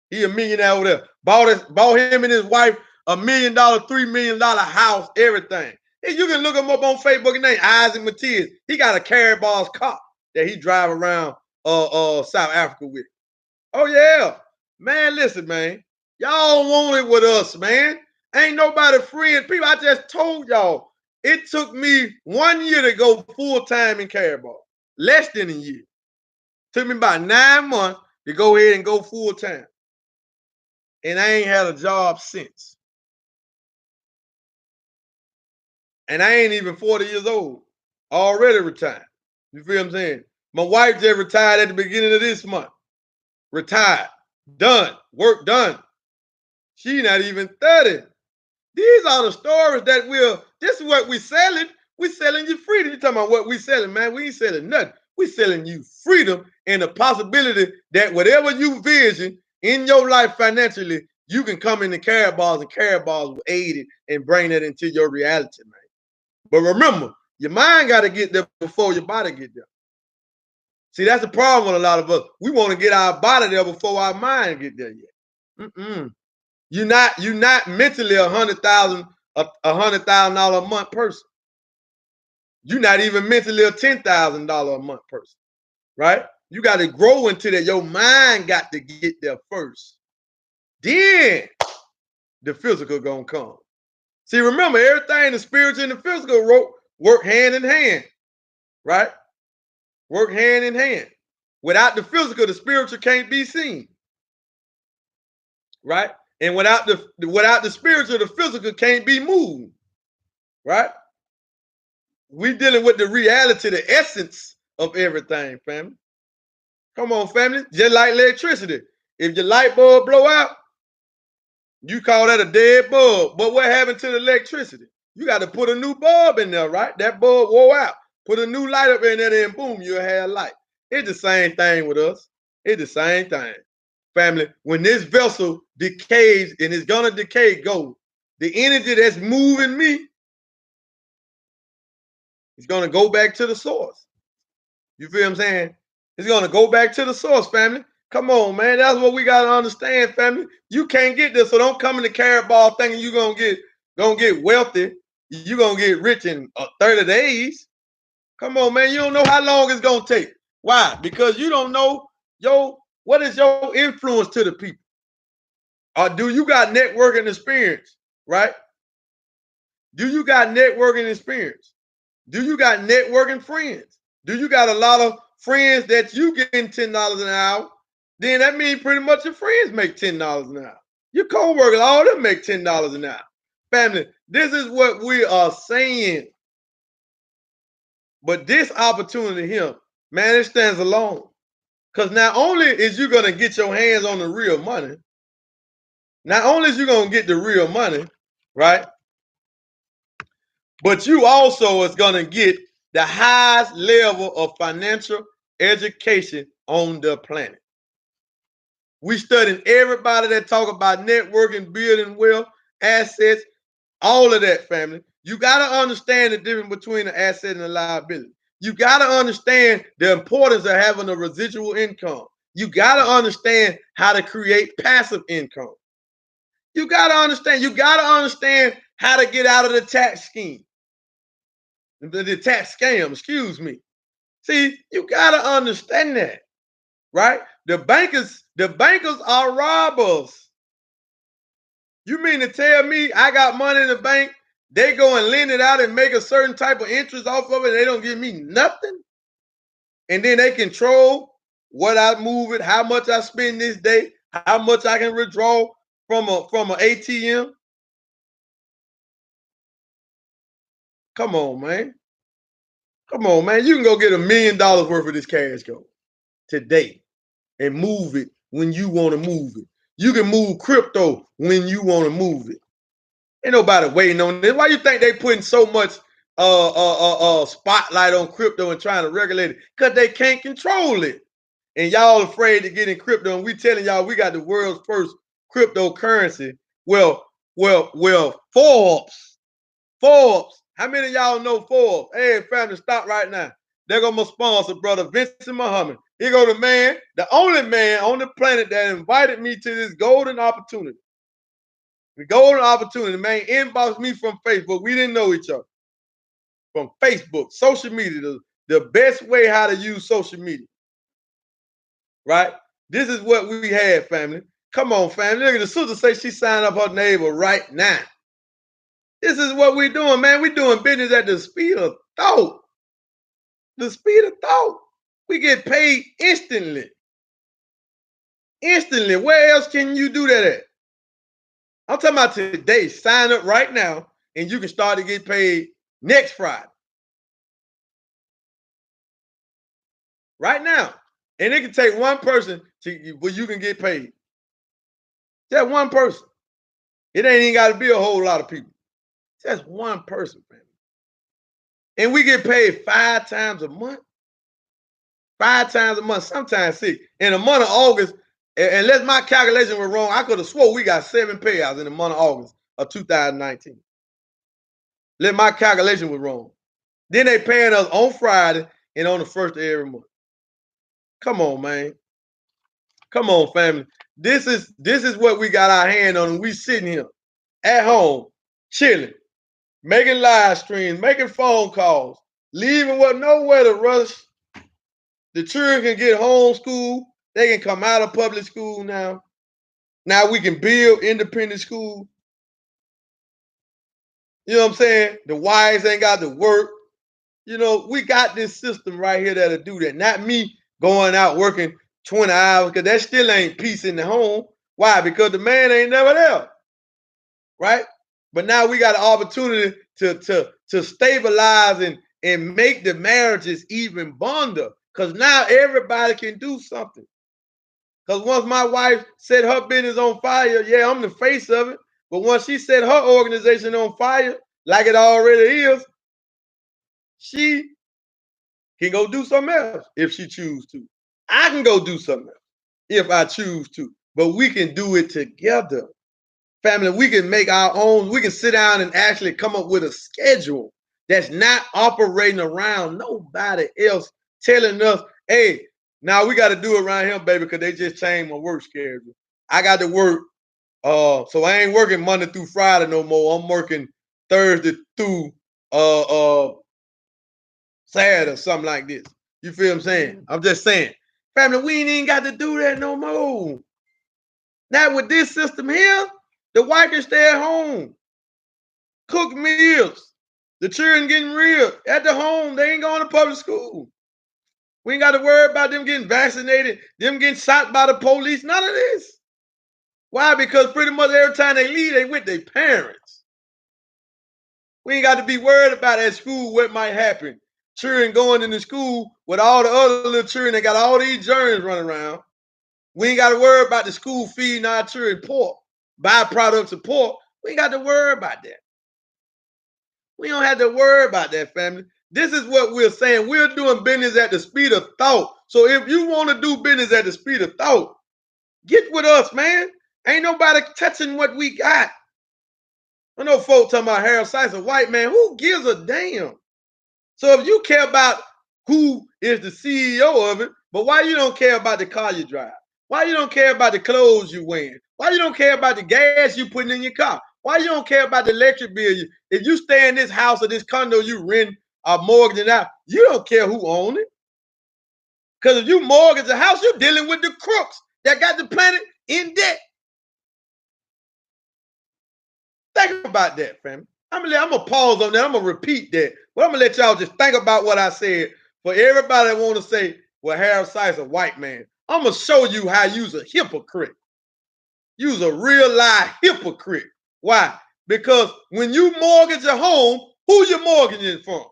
He a millionaire over there. Bought him and his wife $1 million, $3 million house, everything. And you can look him up on Facebook. His name Isaac Matias. He got a Carabal's car that he drive around South Africa with. Oh yeah. Man, listen, man. Y'all want it with us, man. Ain't nobody freeing people. I just told y'all. It took me 1 year to go full-time in Carabao. Less than a year. Took me about 9 months to go ahead and go full-time. And I ain't had a job since. And I ain't even 40 years old. Already retired. You feel what I'm saying? My wife just retired at the beginning of this month. Retired. Done. Work done. She not even 30. These are the stories that this is what we're selling. We're selling you freedom. You're talking about what we selling, man. We ain't selling nothing. We're selling you freedom and the possibility that whatever you vision in your life financially, you can come into carrot balls and carrot balls will aid it and bring that into your reality, man. But remember, your mind got to get there before your body get there. See, that's the problem with a lot of us. We want to get our body there before our mind get there yet. Mm-mm. You're not mentally $100,000 a month person. You're not even mentally a $10,000 a month person, right? You got to grow into that. Your mind got to get there first. Then the physical gonna come. See, remember, everything the spiritual and the physical work hand in hand, right? Work hand in hand. Without the physical, the spiritual can't be seen, right? And without the spiritual, the physical can't be moved, right? We dealing with the reality, the essence of everything, family. Come on, family. Just like electricity. If your light bulb blow out, you call that a dead bulb. But what happened to the electricity? You got to put a new bulb in there, right? That bulb wore out. Put a new light up in there, and boom, you'll have light. It's the same thing with us. It's the same thing. Family, when this vessel decays and it's gonna decay, the energy that's moving me is gonna go back to the source. You feel what I'm saying? It's gonna go back to the source, family. Come on, man. That's what we gotta understand, family. You can't get this, so don't come in the carrot ball thinking you're gonna get wealthy. You're gonna get rich in 30 days. Come on, man. You don't know how long it's gonna take. Why? Because you don't know what is your influence to the people. Or do you got networking experience? Right? Do you got networking experience? Do you got networking friends? Do you got a lot of friends that you getting $10 an hour? Then that means pretty much your friends make $10 an hour. Your co-workers, all of them make $10 an hour. Family, this is what we are saying. But this opportunity here, man, it stands alone. Because not only is you going to get your hands on the real money, not only is you going to get the real money, right? But you also is going to get the highest level of financial education on the planet. We studying everybody that talk about networking, building wealth, assets, all of that, family. You got to understand the difference between an asset and a liability. You got to understand the importance of having a residual income. You got to understand how to create passive income. You got to understand how to get out of the tax scheme. The tax scam, excuse me. See, you got to understand that, right? The bankers are robbers. You mean to tell me I got money in the bank, they go and lend it out and make a certain type of interest off of it, and they don't give me nothing? And then they control what I move it, how much I spend this day, how much I can withdraw from an ATM. Come on, man. Come on, man. You can go get $1 million worth of this cash go today and move it when you want to move it. You can move crypto when you want to move it. Ain't nobody waiting on this. Why you think they putting so much spotlight on crypto and trying to regulate it? Because they can't control it. And y'all afraid to get in crypto, and we telling y'all we got the world's first cryptocurrency. Well, Forbes. How many of y'all know Forbes? Hey, family, stop right now. They're gonna sponsor brother Vincent Muhammad. Here go the man, the only man on the planet that invited me to this golden opportunity. The golden opportunity, man, inboxed me from Facebook. We didn't know each other. From Facebook, social media, the best way how to use social media. Right? This is what we had, family. Come on, family. Look at the sister say she signed up her neighbor right now. This is what we're doing, man. We're doing business at the speed of thought. The speed of thought. We get paid instantly. Instantly. Where else can you do that at? I'm talking about today. Sign up right now, and you can start to get paid next Friday. Right now. And it can take one person where you can get paid. Just one person. It ain't even got to be a whole lot of people. Just one person, family. And we get paid 5 times a month. 5 times a month, sometimes 6. In the month of August, unless my calculation was wrong, I could have swore we got 7 payouts in the month of August of 2019. Let my calculation was wrong. Then they paying us on Friday and on the first of every month. Come on, man. Come on, family. This is what we got our hand on, and we sitting here at home, chilling, making live streams, making phone calls, leaving with nowhere to rush. The children can get homeschooled. They can come out of public school now. Now we can build independent school. You know what I'm saying? The wives ain't got to work. You know, we got this system right here that'll do that. Not me going out working 20 hours, because that still ain't peace in the home. Why? Because the man ain't never there. Right? But now we got an opportunity to stabilize and make the marriages even bonder. Because now everybody can do something. Because once my wife set her business on fire, yeah, I'm the face of it. But once she set her organization on fire, like it already is, she can go do something else if she chooses to. I can go do something else if I choose to. But we can do it together. Family, we can make our own. We can sit down and actually come up with a schedule that's not operating around nobody else telling us, hey, now we got to do it around here, baby, because they just changed my work schedule. I got to work. So I ain't working Monday through Friday no more. I'm working Thursday through Saturday or something like this. You feel what I'm saying? I'm just saying. Family, we ain't even got to do that no more. Now with this system here, the wife can stay at home, cook meals. The children getting real at the home. They ain't going to public school. We ain't got to worry about them getting vaccinated, them getting shot by the police. None of this. Why? Because pretty much every time they leave, they with their parents. We ain't got to be worried about at school what might happen. Children going into school with all the other little children that got all these germs running around. We ain't got to worry about the school feeding our children pork, byproducts of pork. We ain't got to worry about that. We don't have to worry about that, family. This is what we're saying. We're doing business at the speed of thought. So if you want to do business at the speed of thought, get with us, man. Ain't nobody touching what we got. I know folks talking about Harold Sykes, a white man. Who gives a damn? So if you care about who is the CEO of it, but why you don't care about the car you drive? Why you don't care about the clothes you wearing? Why you don't care about the gas you putting in your car? Why you don't care about the electric bill? If you stay in this house or this condo you rent or mortgage it out, you don't care who owns it. Because if you mortgage a house, you're dealing with the crooks that got the planet in debt. Think about that, family. I'm gonna pause on that. I'm gonna repeat that. But I'm gonna let y'all just think about what I said. For everybody that want to say, well, Harold Sykes a white man, I'm gonna show you how you's a hypocrite. You's a real life hypocrite. Why? Because when you mortgage a home, who you mortgaging from?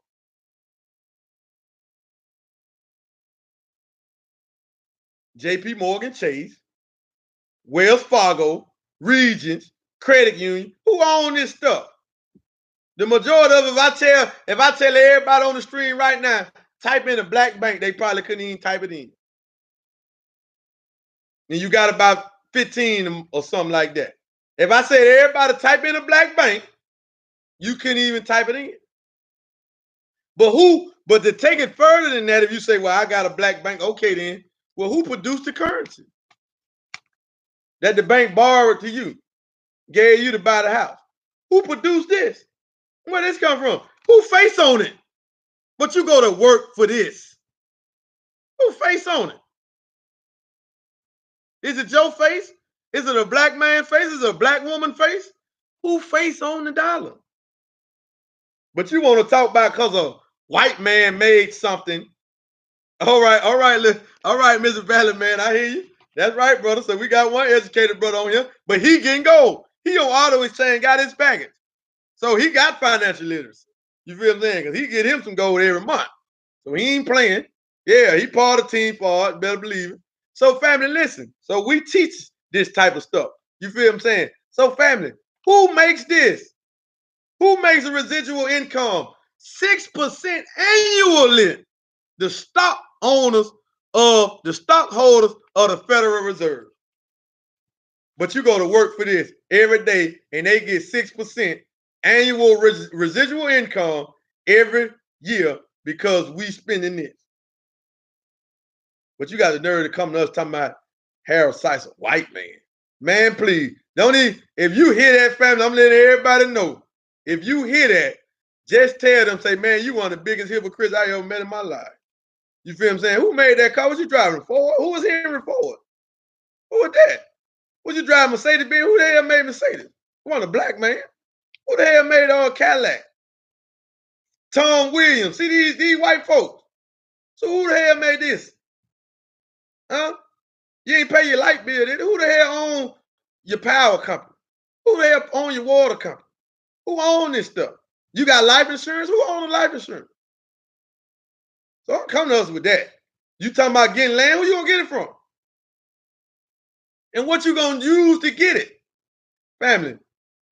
J.P. Morgan Chase, Wells Fargo, Regions, Credit Union. Who own this stuff? The majority of it, if I tell everybody on the stream right now, type in a black bank, they probably couldn't even type it in. And you got about 15 or something like that. If I said everybody type in a black bank, you couldn't even type it in. But to take it further than that, if you say, well, I got a black bank, okay then. Well, who produced the currency that the bank borrowed to you, gave you to buy the house? Who produced this? Where this come from? Who face on it? But you go to work for this. Who face on it? Is it your face? Is it a black man face? Is it a black woman face? Who face on the dollar? But you want to talk about because a white man made something. All right, Mr. Valley, man, I hear you. That's right, brother. So we got one educated brother on here, but he getting gold. He on auto exchange, got his package. So he got financial literacy. You feel what I'm saying? Because he get him some gold every month. So he ain't playing. Yeah, he part of the team part, better believe it. So family, listen. So we teach this type of stuff. You feel what I'm saying? So family, Who makes this? Who makes a residual income? 6% annually. The stock owners of the stockholders of the Federal Reserve. But you go to work for this every day and they get 6% annual residual income every year because we spending this. But you got the nerve to come to us talking about Harold Sykes, a white man. Man, please, don't even, if you hear that, family, I'm letting everybody know. If you hear that, just tell them, say, man, you one of the biggest hypocrites I ever met in my life. You feel what I'm saying? Who made that car? Was you driving Ford? Who was Henry Ford? Who was that? Was you driving Mercedes-Benz? Who the hell made Mercedes? One a black man. Who the hell made Cadillac? Tom Williams. See these white folks. So who the hell made this? Huh? You ain't pay your light bill, did it? Who the hell own your power company? Who the hell own your water company? Who own this stuff? You got life insurance? Who own the life insurance? So don't come to us with that. You talking about getting land? Where you gonna get it from? And what you gonna use to get it? Family,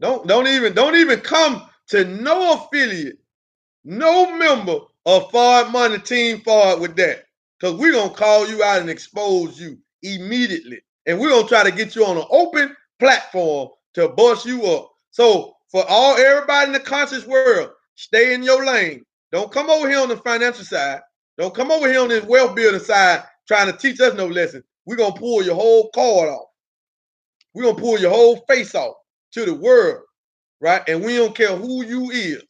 don't even come to no affiliate, no member of Forward Money Team Forward with that. Because we're gonna call you out and expose you immediately. And we're gonna try to get you on an open platform to bust you up. So for everybody in the conscious world, stay in your lane. Don't come over here on the financial side. Don't come over here on this wealth building side trying to teach us no lesson. We're gonna pull your whole card off. We're gonna pull your whole face off to the world, right? And we don't care who you is.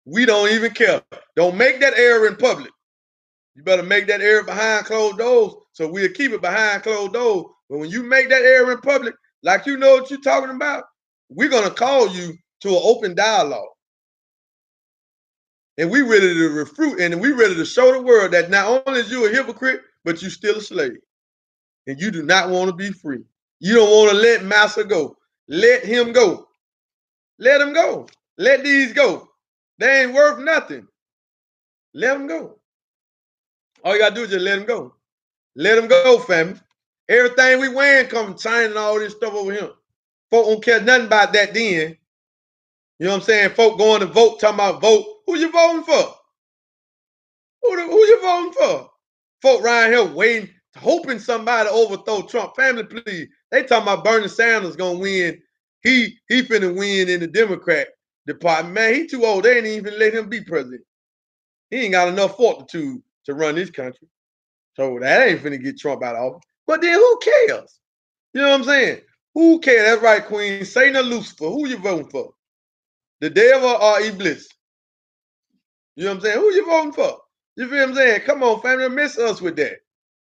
We don't even care. Don't make that error in public. You better make that error behind closed doors, so we'll keep it behind closed doors. But when you make that error in public, like you know what you're talking about, we're gonna call you to an open dialogue. And we ready to refute, and we ready to show the world that not only is you a hypocrite, but you still a slave. And you do not want to be free. You don't want to let Master go. Let him go. Let him go. Let these go. They ain't worth nothing. Let them go. All you gotta do is just let them go. Let them go, family. Everything we wearing come from China and all this stuff over here. Folk don't care nothing about that then. You know what I'm saying? Folk going to vote, talking about vote. Who you voting for? Who you voting for? Folk around here waiting, hoping somebody overthrow Trump. Family, please. They talking about Bernie Sanders gonna win. He finna win in the Democrat department. Man, he too old. They ain't even let him be president. He ain't got enough fortitude to run this country. So that ain't finna get Trump out of office. But then who cares? You know what I'm saying? Who cares? That's right, Queen. Satan or Lucifer. Who you voting for? The devil or Iblis? You know what I'm saying? Who you voting for? You feel what I'm saying? Come on, family, miss us with that.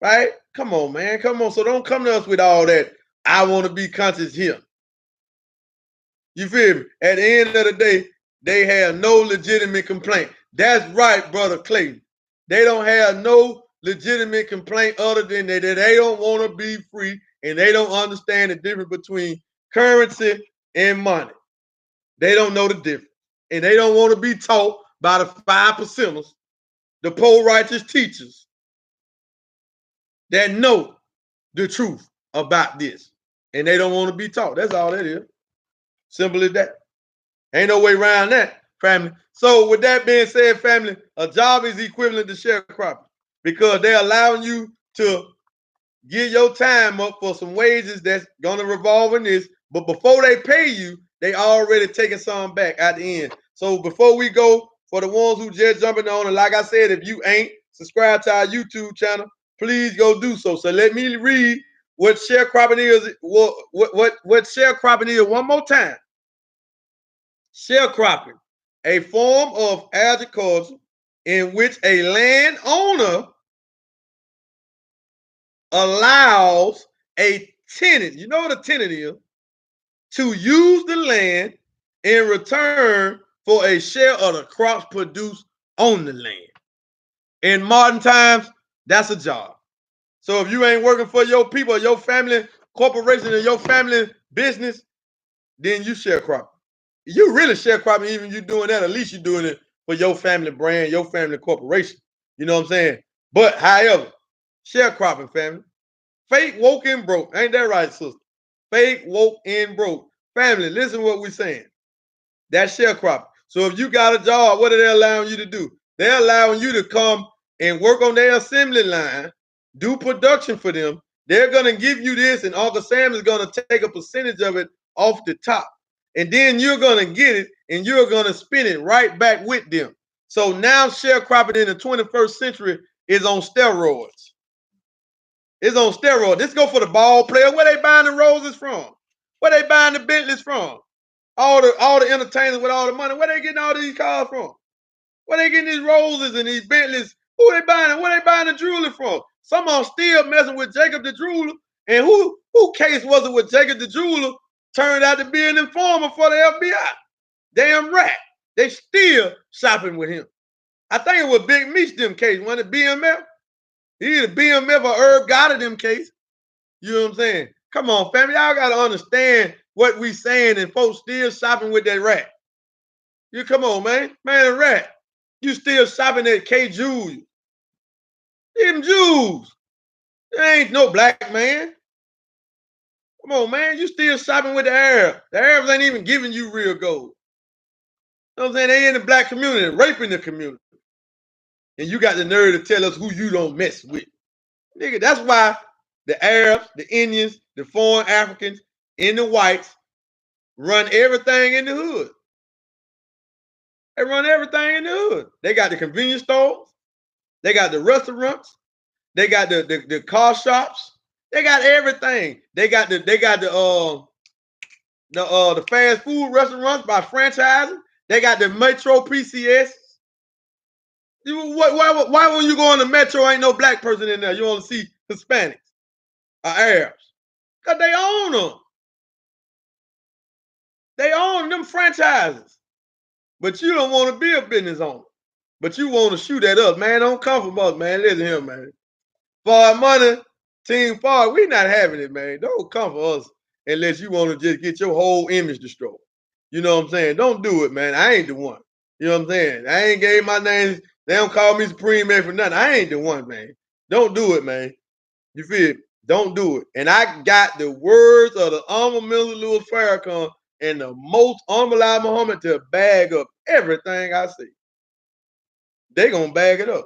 Right? Come on, man. Come on. So don't come to us with all that. I want to be conscious here. You feel me? At the end of the day, they have no legitimate complaint. That's right, Brother Clayton. They don't have no legitimate complaint other than that they don't want to be free and they don't understand the difference between currency and money. They don't know the difference. And they don't want to be taught by the 5%ers, the poor righteous teachers that know the truth about this. And they don't want to be taught. That's all that is. Simple as that. Ain't no way around that, family. So with that being said, family, a job is equivalent to sharecropping because they're allowing you to give your time up for some wages that's gonna revolve in this. But before they pay you, they already taking some back at the end. So before we go, for the ones who just jumping on, and like I said, if you ain't subscribed to our YouTube channel, please go do so. So let me read what sharecropping is. What sharecropping is one more time. Sharecropping, a form of agriculture in which a landowner allows a tenant, you know what a tenant is, to use the land in return for a share of the crops produced on the land. In modern times, that's a job. So if you ain't working for your people, your family corporation, or your family business, then you sharecropping. You really sharecropping, even you doing that, at least you're doing it for your family brand, your family corporation. You know what I'm saying? But however, sharecropping, family. Fake, woke, and broke. Ain't that right, sister? Fake, woke, and broke. Family, listen to what we're saying. That's sharecropping. So if you got a job, what are they allowing you to do? They're allowing you to come and work on their assembly line, do production for them. They're going to give you this, and Uncle Sam is going to take a percentage of it off the top. And then you're going to get it, and you're going to spend it right back with them. So now sharecropping in the 21st century is on steroids. It's on steroids. This go for the ball player. Where they buying the roses from? Where they buying the Bentleys from? All the entertainers with all the money. Where they getting all these cars from? Where they getting these roses and these Bentleys? Who they buying? Where they buying the jewelry from? Some of them still messing with Jacob the jeweler. And who case was it with Jacob the jeweler? Turned out to be an informer for the FBI. Damn rat. They still shopping with him. I think it was Big Meech them case. Wasn't it BMF? Either BMF or Herb Goddard them case. You know what I'm saying? Come on, family. Y'all got to understand what we saying, and folks still shopping with that rat. You come on, man. Man, rat. You still shopping at K Jewelry. Them Jews. There ain't no black man. Come on, man. You still shopping with the Arabs. The Arabs ain't even giving you real gold. You know what I'm saying? They in the black community, raping the community. And you got the nerve to tell us who you don't mess with. Nigga, that's why the Arabs, the Indians, the foreign Africans, and the whites run everything in the hood. They run everything in the hood. They got the convenience stores. They got the restaurants. They got the car shops. They got everything. They got the fast food restaurants by franchising. They got the Metro PCS. Why when you go on the Metro ain't no black person in there? You want to see Hispanics or Arabs? Because they own them. They own them franchises. But you don't want to be a business owner. But you want to shoot at us, man. Don't come from us, man. Listen here, man. For money, Team Far, we not having it, man. Don't come for us unless you want to just get your whole image destroyed. You know what I'm saying? Don't do it, man. I ain't the one. You know what I'm saying? I ain't gave my name. They don't call me Supreme Man for nothing. I ain't the one, man. Don't do it, man. You feel it? Don't do it. And I got the words of the Honorable Minister Louis Farrakhan and the most Honorable Muhammad to bag up everything I say. They gonna bag it up.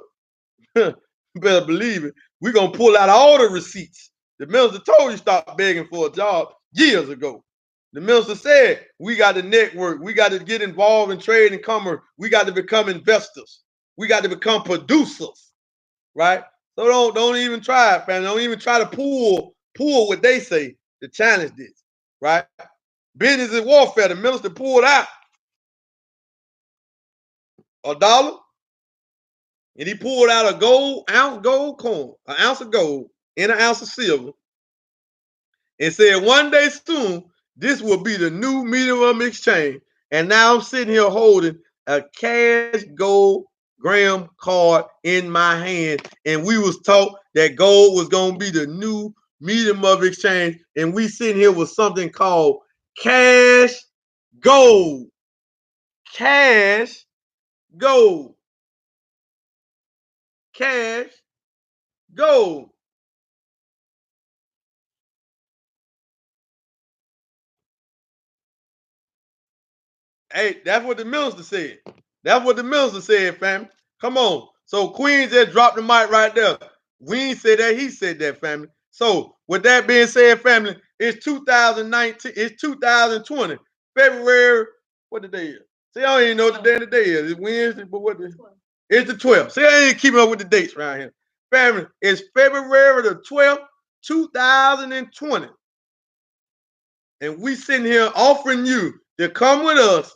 You better believe it. We're gonna pull out all the receipts. The minister told you stop begging for a job years ago. The minister said we got to network, we got to get involved in trade and commerce, we got to become investors, we got to become producers, right? So don't even try it, family. Don't even try to pull what they say to challenge this, right? Business is warfare. The minister pulled out $1. And he pulled out a gold coin, an ounce of gold, and an ounce of silver, and said, one day soon, this will be the new medium of exchange. And now I'm sitting here holding a cash gold gram card in my hand. And we was taught that gold was going to be the new medium of exchange. And we sitting here with something called cash gold. Cash gold. Cash gold. Hey, that's what the minister said. That's what the minister said, family. Come on. So Queen just dropped the mic right there. We ain't said that. He said that, family. So with that being said, family, it's 2019. It's 2020. February. What the day is? See, I don't even know what the day of the day is. It's Wednesday, but what the? It's the 12th. See, I ain't keeping up with the dates around here. Family, it's February the 12th, 2020. And we sitting here offering you to come with us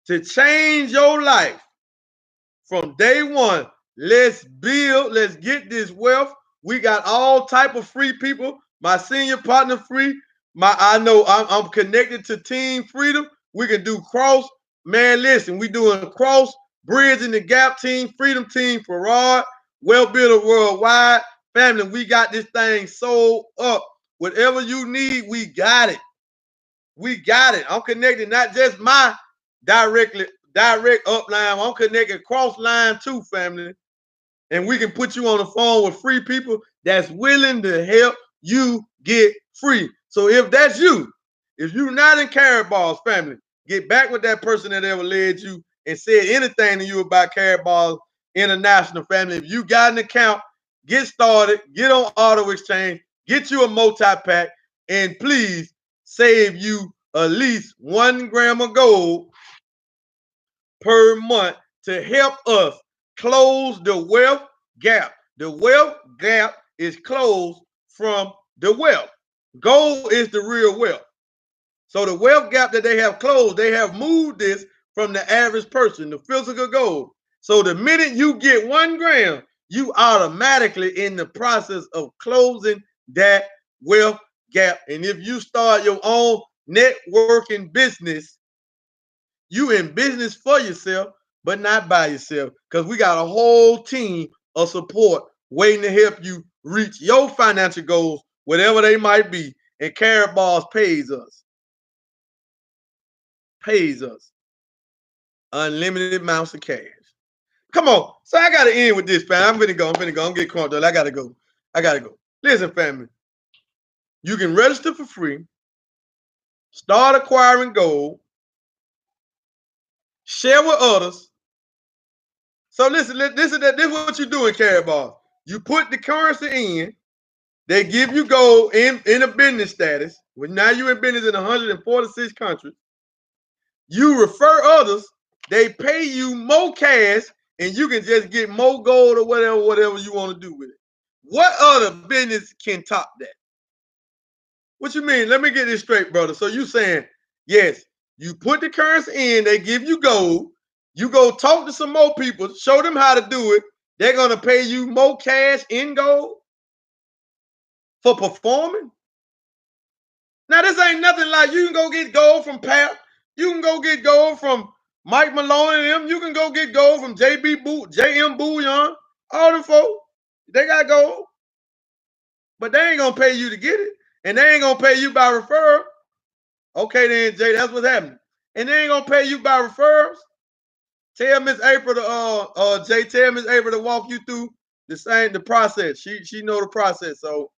to change your life from day one. Let's build, let's get this wealth. We got all type of free people. My senior partner free. I know I'm connected to Team Freedom. We can do cross. Man, listen, we doing cross, bridging the gap, Team Freedom, Team Farad, Well Builder Worldwide. Family, we got this thing sold up. Whatever you need, we got it. We got it. I'm connected not just my direct upline. I'm connected cross line too, family. And we can put you on the phone with free people that's willing to help you get free. So if that's you, If you're not in Carrot Balls, family, get back with that person that ever led you and said anything to you about Carrot Balls International, family. If you got an account, get started, get on auto exchange, get you a multi-pack, and please save you at least 1 gram of gold per month to help us close the wealth gap. The wealth gap is closed from the wealth. Gold is the real wealth. So the wealth gap that they have closed, they have moved this from the average person, the physical gold. So the minute you get 1 gram, you automatically in the process of closing that wealth gap. And if you start your own networking business, you in business for yourself, but not by yourself. Because we got a whole team of support waiting to help you reach your financial goals, whatever they might be. And Carrot Balls pays us. Pays us unlimited amounts of cash. Come on. So I gotta end with this, fam. I'm finna go. I'm getting crunked up. I gotta go. Listen, family. You can register for free, start acquiring gold, share with others. So listen, this is what you do in Carrot Balls. You put the currency in, they give you gold in a business status. Well, now you're in business in 146 countries. You refer others, they pay you more cash, and you can just get more gold or whatever you want to do with it. What other business can top that? What you mean? Let me get this straight, brother. So you saying, yes, you put the currency in, they give you gold, you go talk to some more people, show them how to do it, they're gonna pay you more cash in gold for performing? Now, this ain't nothing like you can go get gold from Pap. You can go get gold from Mike Malone and them. You can go get gold from JM Bullion. All them folks, they got gold. But they ain't going to pay you to get it. And they ain't going to pay you by referral. Okay, then, Jay, that's what's happening. And they ain't going to pay you by referrals. Tell Miss April to, tell Miss April to walk you through the process. She know the process. So,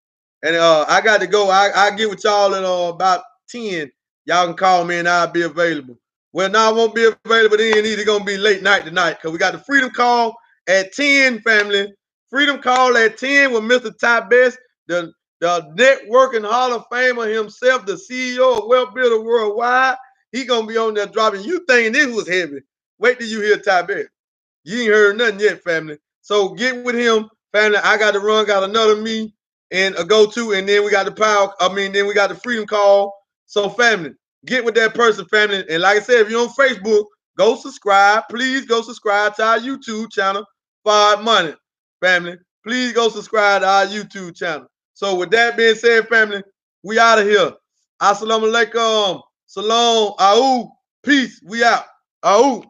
and I got to go. I get with y'all at about 10. Y'all can call me and I'll be available. Well, no, I won't be available then either. It's going to be late night tonight because we got the Freedom Call at 10, family. Freedom Call at 10 with Mr. Ty Best, the networking Hall of Famer himself, the CEO of Wealth Builder Worldwide. He going to be on there dropping. You thinking this was heavy. Wait till you hear Ty Best. You ain't heard nothing yet, family. So get with him, family. I got to run, got another meeting and a go-to, and then we got then we got the Freedom Call. So, family, get with that person, family. And like I said, if you're on Facebook, go subscribe. Please go subscribe to our YouTube channel, Five Money, family. Please go subscribe to our YouTube channel. So, with that being said, family, we out of here. Assalamu alaikum. Salam. Peace. We out. Au.